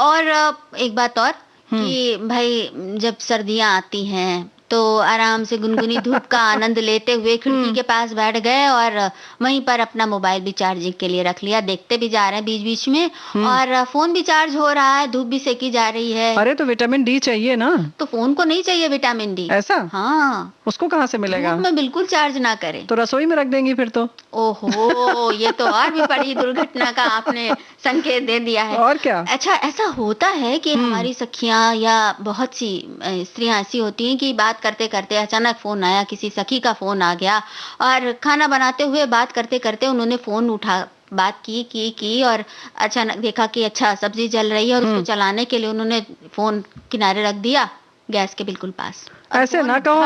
और एक बात और कि भाई जब सर्दियां आती हैं तो आराम से गुनगुनी धूप का आनंद लेते हुए खिड़की के पास बैठ गए और वहीं पर अपना मोबाइल भी चार्जिंग के लिए रख लिया, देखते भी जा रहे हैं बीच बीच में और फोन भी चार्ज हो रहा है, धूप भी सेकी जा रही है। अरे तो विटामिन डी चाहिए ना, तो फोन को नहीं चाहिए विटामिन डी। ऐसा? हाँ, उसको कहाँ से मिलेगा? धूप में बिल्कुल चार्ज ना करें तो रसोई में रख देंगी फिर तो। ओहो, ये तो और भी बड़ी दुर्घटना का आपने संकेत दे दिया है। और क्या? अच्छा, ऐसा होता है कि हमारी सखियां या बहुत सी स्त्रियां ऐसी होती हैं कि बात करते करते अचानक फोन आया, किसी सखी का फोन आ गया और खाना बनाते हुए बात करते करते उन्होंने फोन उठा, बात की और अचानक देखा कि अच्छा सब्जी जल रही है और उसको चलाने के लिए उन्होंने फोन किनारे रख दिया गैस के बिल्कुल पास। ऐसे ना कहो,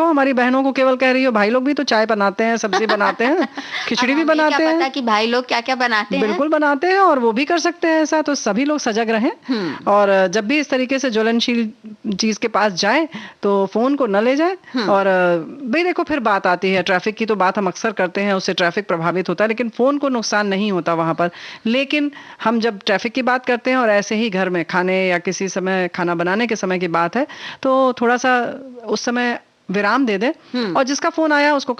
हमारी बहनों को केवल कह रही हो, भाई लोग भी तो चाय बनाते हैं, सब्जी बनाते हैं, खिचड़ी भी बनाते हैं। पता कि भाई लोग क्या क्या बनाते हैं? बिल्कुल बनाते हैं और वो भी कर सकते हैं ऐसा, तो सभी लोग सजग रहें और जब भी इस तरीके से ज्वलनशील चीज के पास जाए तो फोन को न ले जाए। और भाई देखो, फिर बात आती है ट्रैफिक की, तो बात हम अक्सर करते हैं, उससे ट्रैफिक प्रभावित होता है, लेकिन फोन को नुकसान नहीं होता वहां पर। लेकिन हम जब ट्रैफिक की बात करते हैं और ऐसे ही घर में खाने या किसी समय खाना बनाने के समय की बात है, तो थोड़ा सा उस समय विराम दे दे और जिसका फोन आया उसको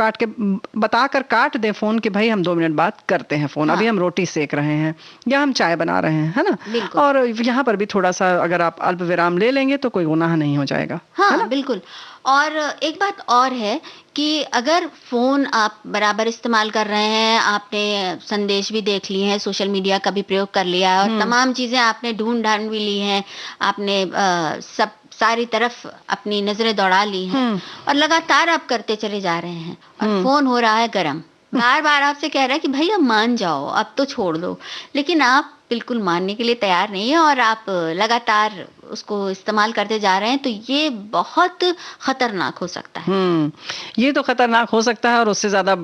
बताकर काट दे फोन कि भाई हम 2 मिनट बाद करते हैं फोन, अभी हम रोटी सेक रहे हैं या हम चाय बना रहे हैं, है ना। और यहाँ पर भी थोड़ा सा अगर आप अल्प विराम ले लेंगे तो कोई गुनाह नहीं हो जाएगा। हाँ, बिल्कुल। और एक बात और है कि अगर फोन आप बराबर इस्तेमाल कर रहे हैं, आपने संदेश भी देख लिए हैं, सोशल मीडिया का भी प्रयोग कर लिया है और तमाम चीजें आपने ढूंढ भी ली हैं, आपने सब सारी तरफ अपनी नजरें दौड़ा ली हैं और लगातार आप करते चले जा रहे हैं और फोन हो रहा है गरम, बार बार आपसे कह रहा है कि भाई अब मान जाओ, अब तो छोड़ दो, लेकिन आप बिल्कुल मानने के लिए तैयार नहीं है और आप लगातार उसको इस्तेमाल करते जा रहे हैं, तो ये बहुत खतरनाक हो सकता है। ये तो खतरनाक हो सकता है और उससे ज्यादा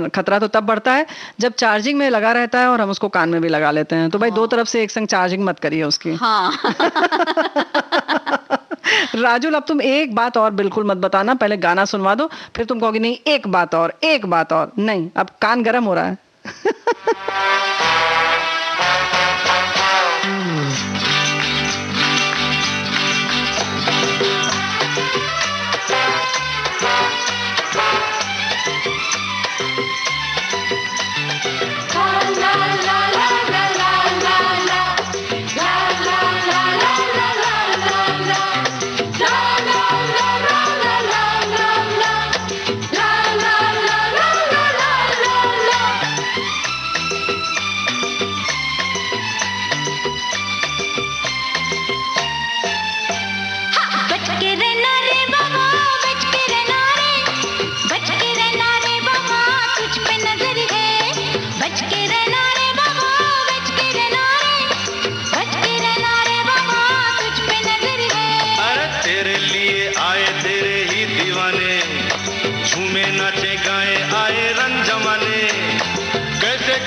खतरा तो तब बढ़ता है जब चार्जिंग में लगा रहता है और हम उसको कान में भी लगा लेते हैं, तो भाई 2 तरफ से एक संग चार्जिंग मत करिए उसकी। हाँ। राजुल, अब तुम एक बात और बिल्कुल मत बताना, पहले गाना सुनवा दो, फिर तुम कहोगी नहीं एक बात और नहीं, अब कान गर्म हो रहा है।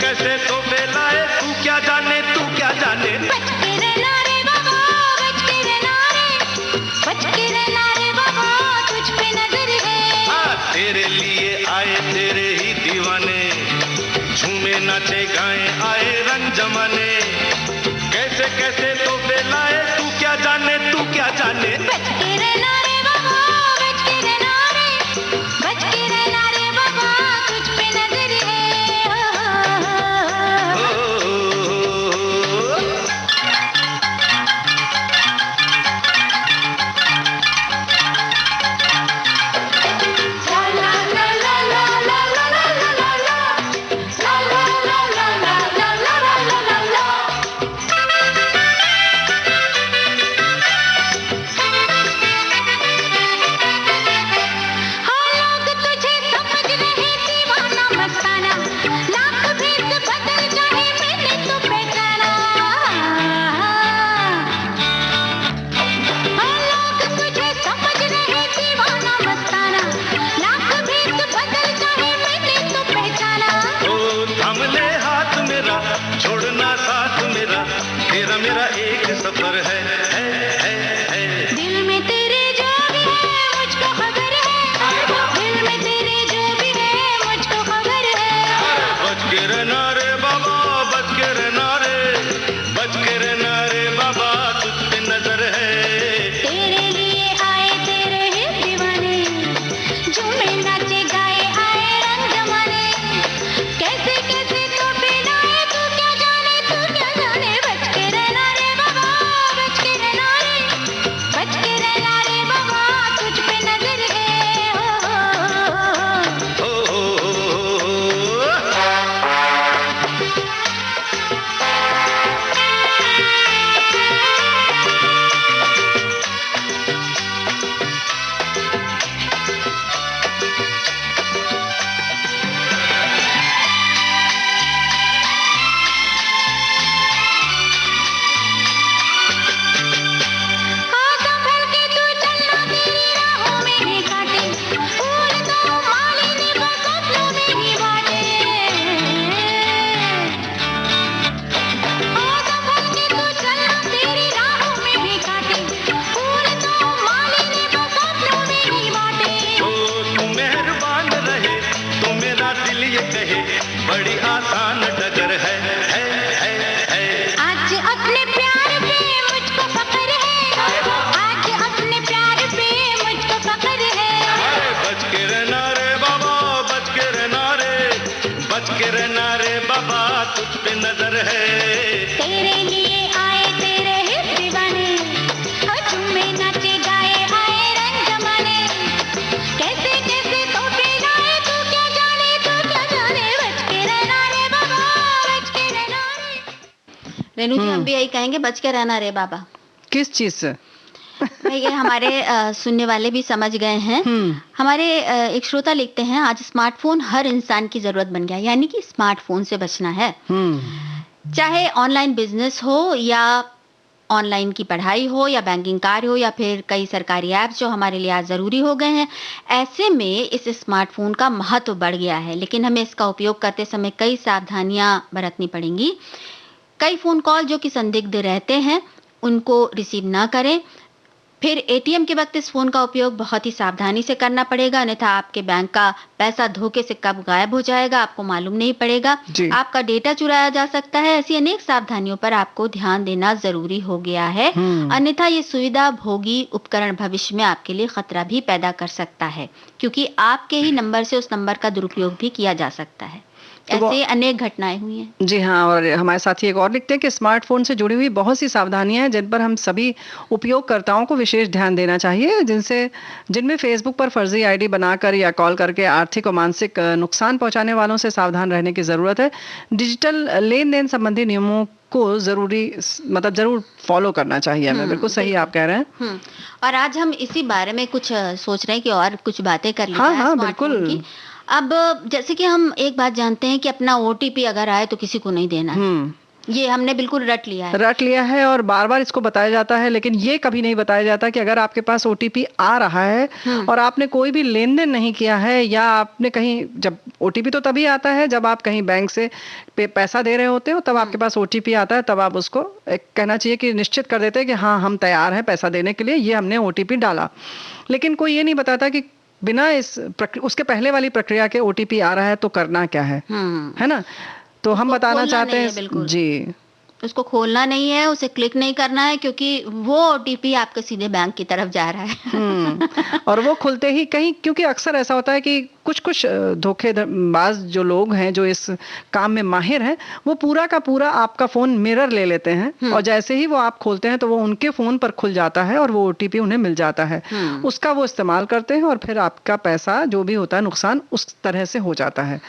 कैसे तो बेलाए तू क्या जाने बच के रहना रे बाबा, बच के रहना रे बाबा, तुझ पे नजर है। हाँ, तेरे लिए आए तेरे ही दीवाने, झूमे नाचे गाए आए रंग जमाने, कैसे कैसे तो बेलाए तू क्या जाने बच के रहना रे बाबा, बच के रहना रे बाबा, तुझ पे नजर है। मेरा रे बाबा तुझ पे नजर है। हो, हो, हो, हो, हो। हाँ संभल के तू चलना तेरी राहों में ही काटे, फूल तो मालिनी बस सपनों में ही बाटे। हाँ संभल के तू चलना तेरी राहों में ही काटे, फूल तो मालिनी बस सपनों में ही बाटे। तो तू मेहरबान रहे, तो मेरा दिल ये कहे, बड़ी आसान डगर है। आज अपने प्यार पे मुझको फक्र है, आज अपने प्यार पे मुझको फक्र है। अरे बच के रहना रे बाबा, बच के रहना रे, बच के रहना रे बाबा, तुझ पे नजर है। तेरे लिए आए तेरे ही दीवाने, हो झूमे नाचे गाए आए रंग जमाने। कैसे कैसे तोहफे लाए तू क्या जाने, तू क्या जाने। बच के रहना रे बाबा, बच के रहना रे। रेणु जी, हम भी यही कहेंगे, बच के रहना रे बाबा। किस चीज से? भाई ये हमारे सुनने वाले भी समझ गए हैं। हमारे एक श्रोता लिखते हैं, आज स्मार्टफोन हर इंसान की जरूरत बन गया, यानी कि स्मार्टफोन से बचना है। चाहे ऑनलाइन बिजनेस हो या ऑनलाइन की पढ़ाई हो या बैंकिंग कार्य हो या फिर कई सरकारी ऐप्स जो हमारे लिए आज जरूरी हो गए हैं, ऐसे में इस स्मार्टफोन का महत्व बढ़ गया है। लेकिन हमें इसका उपयोग करते समय कई सावधानियां बरतनी पड़ेंगी। कई फोन कॉल जो कि संदिग्ध रहते हैं उनको रिसीव ना करें। फिर एटीएम के वक्त इस फोन का उपयोग बहुत ही सावधानी से करना पड़ेगा, अन्यथा आपके बैंक का पैसा धोखे से कब गायब हो जाएगा आपको मालूम नहीं पड़ेगा। आपका डेटा चुराया जा सकता है। ऐसी अनेक सावधानियों पर आपको ध्यान देना जरूरी हो गया है, अन्यथा ये सुविधा भोगी उपकरण भविष्य में आपके लिए खतरा भी पैदा कर सकता है, क्योंकि आपके ही नंबर से उस नंबर का दुरुपयोग भी किया जा सकता है। ऐसे अनेक घटनाएं हुई हैं। जी हाँ, और हमारे साथी एक और लिखते हैं कि स्मार्टफोन से जुड़ी हुई बहुत सी सावधानियां हैं जिन पर हम सभी उपयोगकर्ताओं को विशेष ध्यान देना चाहिए, जिनमें फेसबुक पर फर्जी आईडी बनाकर या कॉल करके आर्थिक और मानसिक नुकसान पहुंचाने वालों से सावधान रहने की जरूरत है। डिजिटल लेन देन संबंधी नियमों को जरूर फॉलो करना चाहिए हमें। बिल्कुल सही आप कह रहे हैं। और आज हम इसी बारे में कुछ सोच रहे हैं कि और कुछ बातें कर लेते हैं। हाँ, बिल्कुल। अब जैसे कि हम एक बात जानते हैं कि अपना ओटीपी अगर आए तो किसी को नहीं देना है। ये हमने बिल्कुल रट लिया है और बार बार इसको बताया जाता है, लेकिन ये कभी नहीं बताया जाता कि अगर आपके पास ओटीपी आ रहा है और आपने कोई भी लेन देन नहीं किया है, या आपने कहीं, जब ओटीपी तो तभी आता है जब आप कहीं बैंक से पैसा दे रहे होते हो, तब आपके पास ओटीपी आता है, तब आप उसको कहना चाहिए कि निश्चित कर देते हैं कि हाँ हम तैयार हैं पैसा देने के लिए, ये हमने ओटीपी डाला। लेकिन कोई ये नहीं बताता कि बिना उसके पहले वाली प्रक्रिया के ओटीपी आ रहा है तो करना क्या है ना? तो हम बताना चाहते हैं जी, उसको खोलना नहीं है, उसे क्लिक नहीं करना है, क्योंकि वो ओटीपी आपके सीधे बैंक की तरफ जा रहा है। और वो खुलते ही कहीं, क्योंकि अक्सर ऐसा होता है कि कुछ धोखेबाज जो लोग हैं जो इस काम में माहिर हैं, वो पूरा का पूरा आपका फोन मिरर ले लेते हैं और जैसे ही वो आप खोलते हैं तो वो उनके फोन पर खुल जाता है और वो ओटीपी उन्हें मिल जाता है। उसका वो इस्तेमाल करते हैं और फिर आपका पैसा जो भी होता है नुकसान उस तरह से हो जाता है।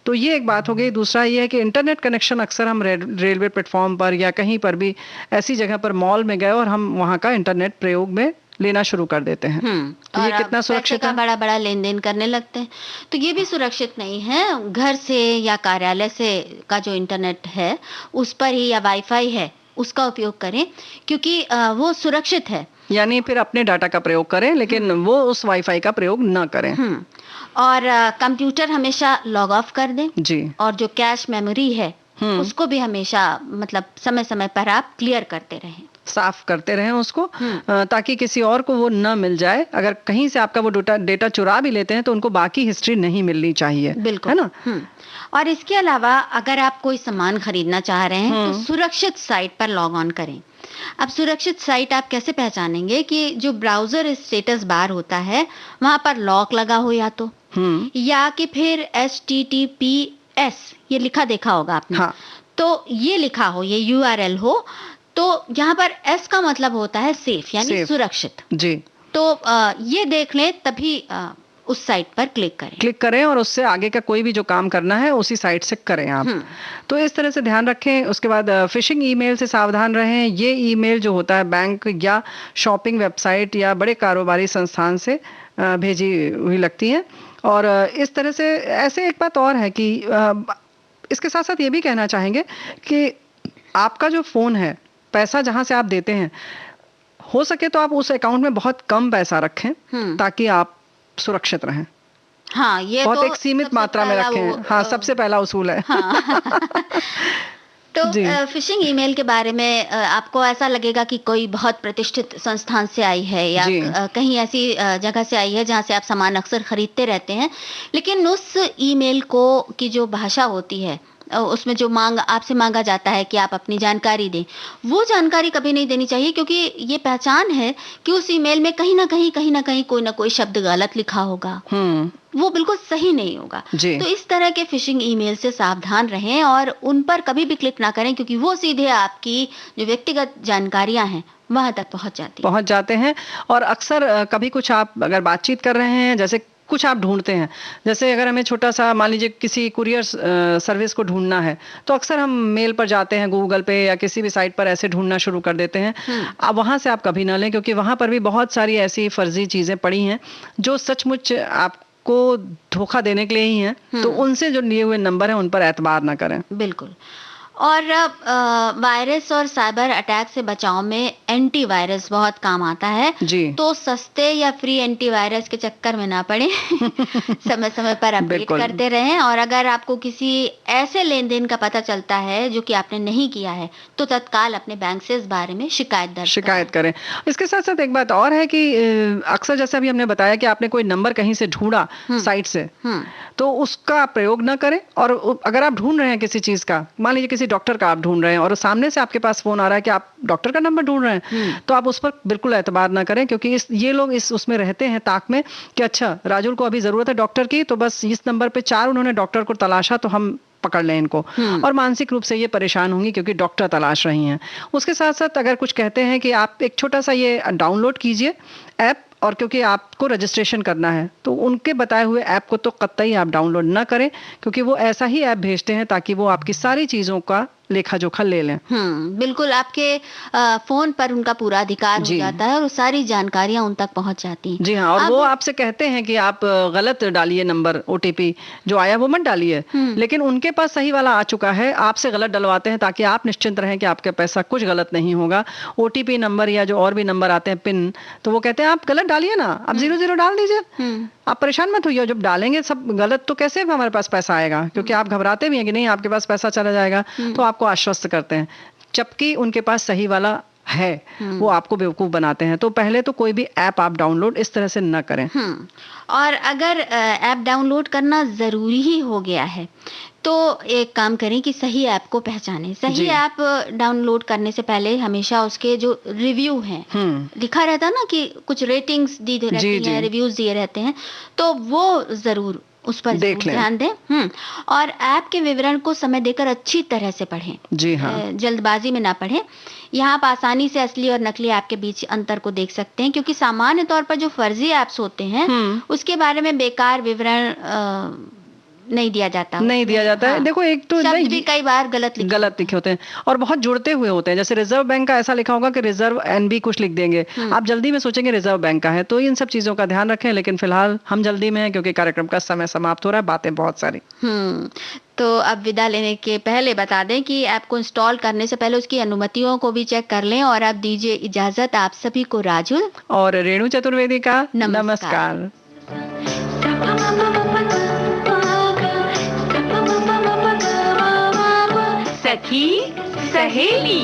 तो ये एक बात हो गई। दूसरा ये है कि इंटरनेट कनेक्शन अक्सर हम रेलवे प्लेटफॉर्म पर या कहीं पर भी ऐसी जगह पर मॉल में गए और हम वहाँ का इंटरनेट प्रयोग में लेना शुरू कर देते हैं। तो ये कितना सुरक्षित है? बड़ा बड़ा लेन देन करने लगते हैं, तो ये भी सुरक्षित नहीं है। घर से या कार्यालय से का जो इंटरनेट है उस पर ही या वाईफाई है उसका उपयोग करें, क्योंकि वो सुरक्षित है। यानी फिर अपने डाटा का प्रयोग करें, लेकिन वो उस वाईफाई का प्रयोग न करें। और कंप्यूटर हमेशा लॉग ऑफ कर दें जी। और जो कैश मेमोरी है उसको भी हमेशा मतलब समय समय पर आप क्लियर करते रहें, साफ करते रहें उसको, ताकि किसी और को वो न मिल जाए। अगर कहीं से आपका वो डेटा चुरा भी लेते हैं तो उनको बाकी हिस्ट्री नहीं मिलनी चाहिए। बिल्कुल, है ना? और इसके अलावा अगर आप कोई सामान खरीदना चाह रहे हैं तो सुरक्षित साइट पर लॉग ऑन करें। अब सुरक्षित साइट आप कैसे पहचानेंगे कि जो ब्राउजर स्टेटस बार होता है वहां पर लॉक लगा हो, या कि फिर HTTPS ये लिखा देखा होगा आपने। तो ये लिखा हो, ये URL हो, तो यहाँ पर S का मतलब होता है सेफ, यानी सुरक्षित। जी। तो ये देख लें, तभी उस साइट पर क्लिक करें और उससे आगे का कोई भी जो काम करना है उसी साइट से करें आप। तो इस तरह से ध्यान रखें। उसके बाद फिशिंग ईमेल से सावधान रहें। ये ईमेल जो होता है बैंक या शॉपिंग वेबसाइट या बड़े कारोबारी संस्थान से भेजी हुई लगती है। और इस तरह से ऐसे एक बात और है कि इसके साथ साथ ये भी कहना चाहेंगे कि आपका जो फोन है, पैसा जहां से आप देते हैं, हो सके तो आप उस अकाउंट में बहुत कम पैसा रखें ताकि आप सुरक्षित रहें। हाँ, ये बहुत तो एक सीमित मात्रा में रखें। हाँ, सबसे पहला उसूल है। हाँ। तो फिशिंग ईमेल के बारे में आपको ऐसा लगेगा कि कोई बहुत प्रतिष्ठित संस्थान से आई है या कहीं ऐसी जगह से आई है जहां से आप सामान अक्सर खरीदते रहते हैं, लेकिन उस ईमेल को की जो भाषा होती है, उसमें जो आपसे मांगा जाता है कि आप अपनी जानकारी दें, वो जानकारी कभी नहीं देनी चाहिए, क्योंकि ये पहचान है कि उस ईमेल में कहीं ना कहीं कोई ना कोई शब्द गलत लिखा होगा, वो बिल्कुल सही नहीं होगा। तो इस तरह के फिशिंग ईमेल से सावधान रहें और उन पर कभी भी क्लिक ना करें, क्योंकि वो सीधे आपकी जो व्यक्तिगत जानकारियां हैं वहां तक पहुंच जाते हैं। और अक्सर कभी कुछ आप अगर बातचीत कर रहे हैं, जैसे कुछ आप ढूंढते हैं, जैसे अगर हमें छोटा सा मान लीजिए किसी कुरियर सर्विस को ढूंढना है, तो अक्सर हम मेल पर जाते हैं, गूगल पे या किसी भी साइट पर ऐसे ढूंढना शुरू कर देते हैं। अब वहां से आप कभी ना लें, क्योंकि वहां पर भी बहुत सारी ऐसी फर्जी चीजें पड़ी हैं जो सचमुच आपको धोखा देने के लिए ही हैं। तो उनसे जो लिए हुए नंबर हैं उन पर एतबार ना करें। बिल्कुल। और वायरस और साइबर अटैक से बचाव में एंटीवायरस बहुत काम आता है। तो सस्ते या फ्री एंटीवायरस के चक्कर में ना पड़े। समय समय पर अपडेट करते रहें। और अगर आपको किसी ऐसे लेन देन का पता चलता है जो कि आपने नहीं किया है, तो तत्काल अपने बैंक से इस बारे में शिकायत करें। इसके साथ साथ एक बात और है कि अक्सर जैसे अभी हमने बताया कि आपने कोई नंबर कहीं से ढूंढा साइट से, तो उसका प्रयोग ना करें। और अगर आप ढूंढ रहे हैं किसी चीज का, मान लीजिए किसी डॉक्टर का आप ढूंढ रहे हैं और सामने से आपके पास फोन आ रहा है कि आप डॉक्टर का नंबर ढूंढ रहे हैं, तो आप उस पर बिल्कुल एतबार ना करें, क्योंकि ये लोग उसमें रहते हैं ताक में कि अच्छा राजुल को अभी जरूरत है डॉक्टर की, तो बस इस नंबर पे 4 उन्होंने डॉक्टर को तलाशा, तो हम पकड़ लें इनको। और मानसिक रूप से ये परेशान होंगी क्योंकि डॉक्टर तलाश रही हैं। उसके साथ साथ अगर कुछ कहते हैं कि आप एक छोटा सा ये डाउनलोड कीजिए ऐप, और क्योंकि आपको रजिस्ट्रेशन करना है, तो उनके बताए हुए ऐप को तो कतई आप डाउनलोड ना करें, क्योंकि वो ऐसा ही ऐप भेजते हैं ताकि वो आपकी सारी चीजों का लेखा जोखा ले लें। बिल्कुल, आपके फोन पर उनका पूरा अधिकार हो जाता है और सारी जानकारियां उन तक पहुंच जाती हैं। जी हाँ, और वो आपसे कहते हैं कि आप गलत डालिए नंबर, ओटीपी जो आया वो मत डालिए, लेकिन उनके पास सही वाला आ चुका है, आपसे गलत डलवाते हैं ताकि आप निश्चिंत रहें कि आपके पैसा कुछ गलत नहीं होगा। ओटीपी नंबर या जो और भी नंबर आते हैं, पिन, तो वो कहते हैं आप गलत डालिए ना, आप 00 डाल दीजिए, आप परेशान मत होइए। जब डालेंगे सब गलत तो कैसे हमारे पास पैसा आएगा, क्योंकि आप घबराते भी हैं कि नहीं आपके पास पैसा चला जाएगा, तो आपको आश्वस्त करते हैं, जबकि उनके पास सही वाला है, वो आपको बेवकूफ बनाते हैं। तो पहले तो कोई भी ऐप आप डाउनलोड इस तरह से न करें। और अगर ऐप डाउनलोड करना जरूरी ही हो गया है, तो एक काम करें कि सही ऐप को पहचानें। सही ऐप डाउनलोड करने से पहले हमेशा उसके जो रिव्यू हैं, लिखा रहता है ना कि कुछ रेटिंग्स दी रहती हैं, रिव्यूज दिए रहते हैं, तो वो जरूर उस पर ध्यान दें। और ऐप के विवरण को समय देकर अच्छी तरह से पढ़ें। जी हाँ। जल्दबाजी में ना पढ़ें। यहाँ आप आसानी से असली और नकली ऐप के बीच अंतर को देख सकते हैं, क्योंकि सामान्य तौर पर जो फर्जी ऐप्स होते हैं उसके बारे में बेकार विवरण नहीं दिया जाता है। देखो, एक तो शब्द भी कई बार गलत लिखे होते हैं और बहुत जुड़ते हुए होते हैं। जैसे रिजर्व बैंक का ऐसा लिखा होगा कि रिजर्व एनबी कुछ लिख देंगे, आप जल्दी में सोचेंगे रिजर्व बैंक का है। तो इन सब चीजों का ध्यान रखें। लेकिन फिलहाल हम जल्दी में हैं क्योंकि कार्यक्रम का समय समाप्त हो रहा है, बातें बहुत सारी। तो अब विदा लेने के पहले बता दें कि ऐप को इंस्टॉल करने से पहले उसकी अनुमतियों को भी चेक कर लें। और अब दीजिए इजाजत आप सभी को राजुल और रेणु चतुर्वेदी का नमस्कार। सखी सहेली।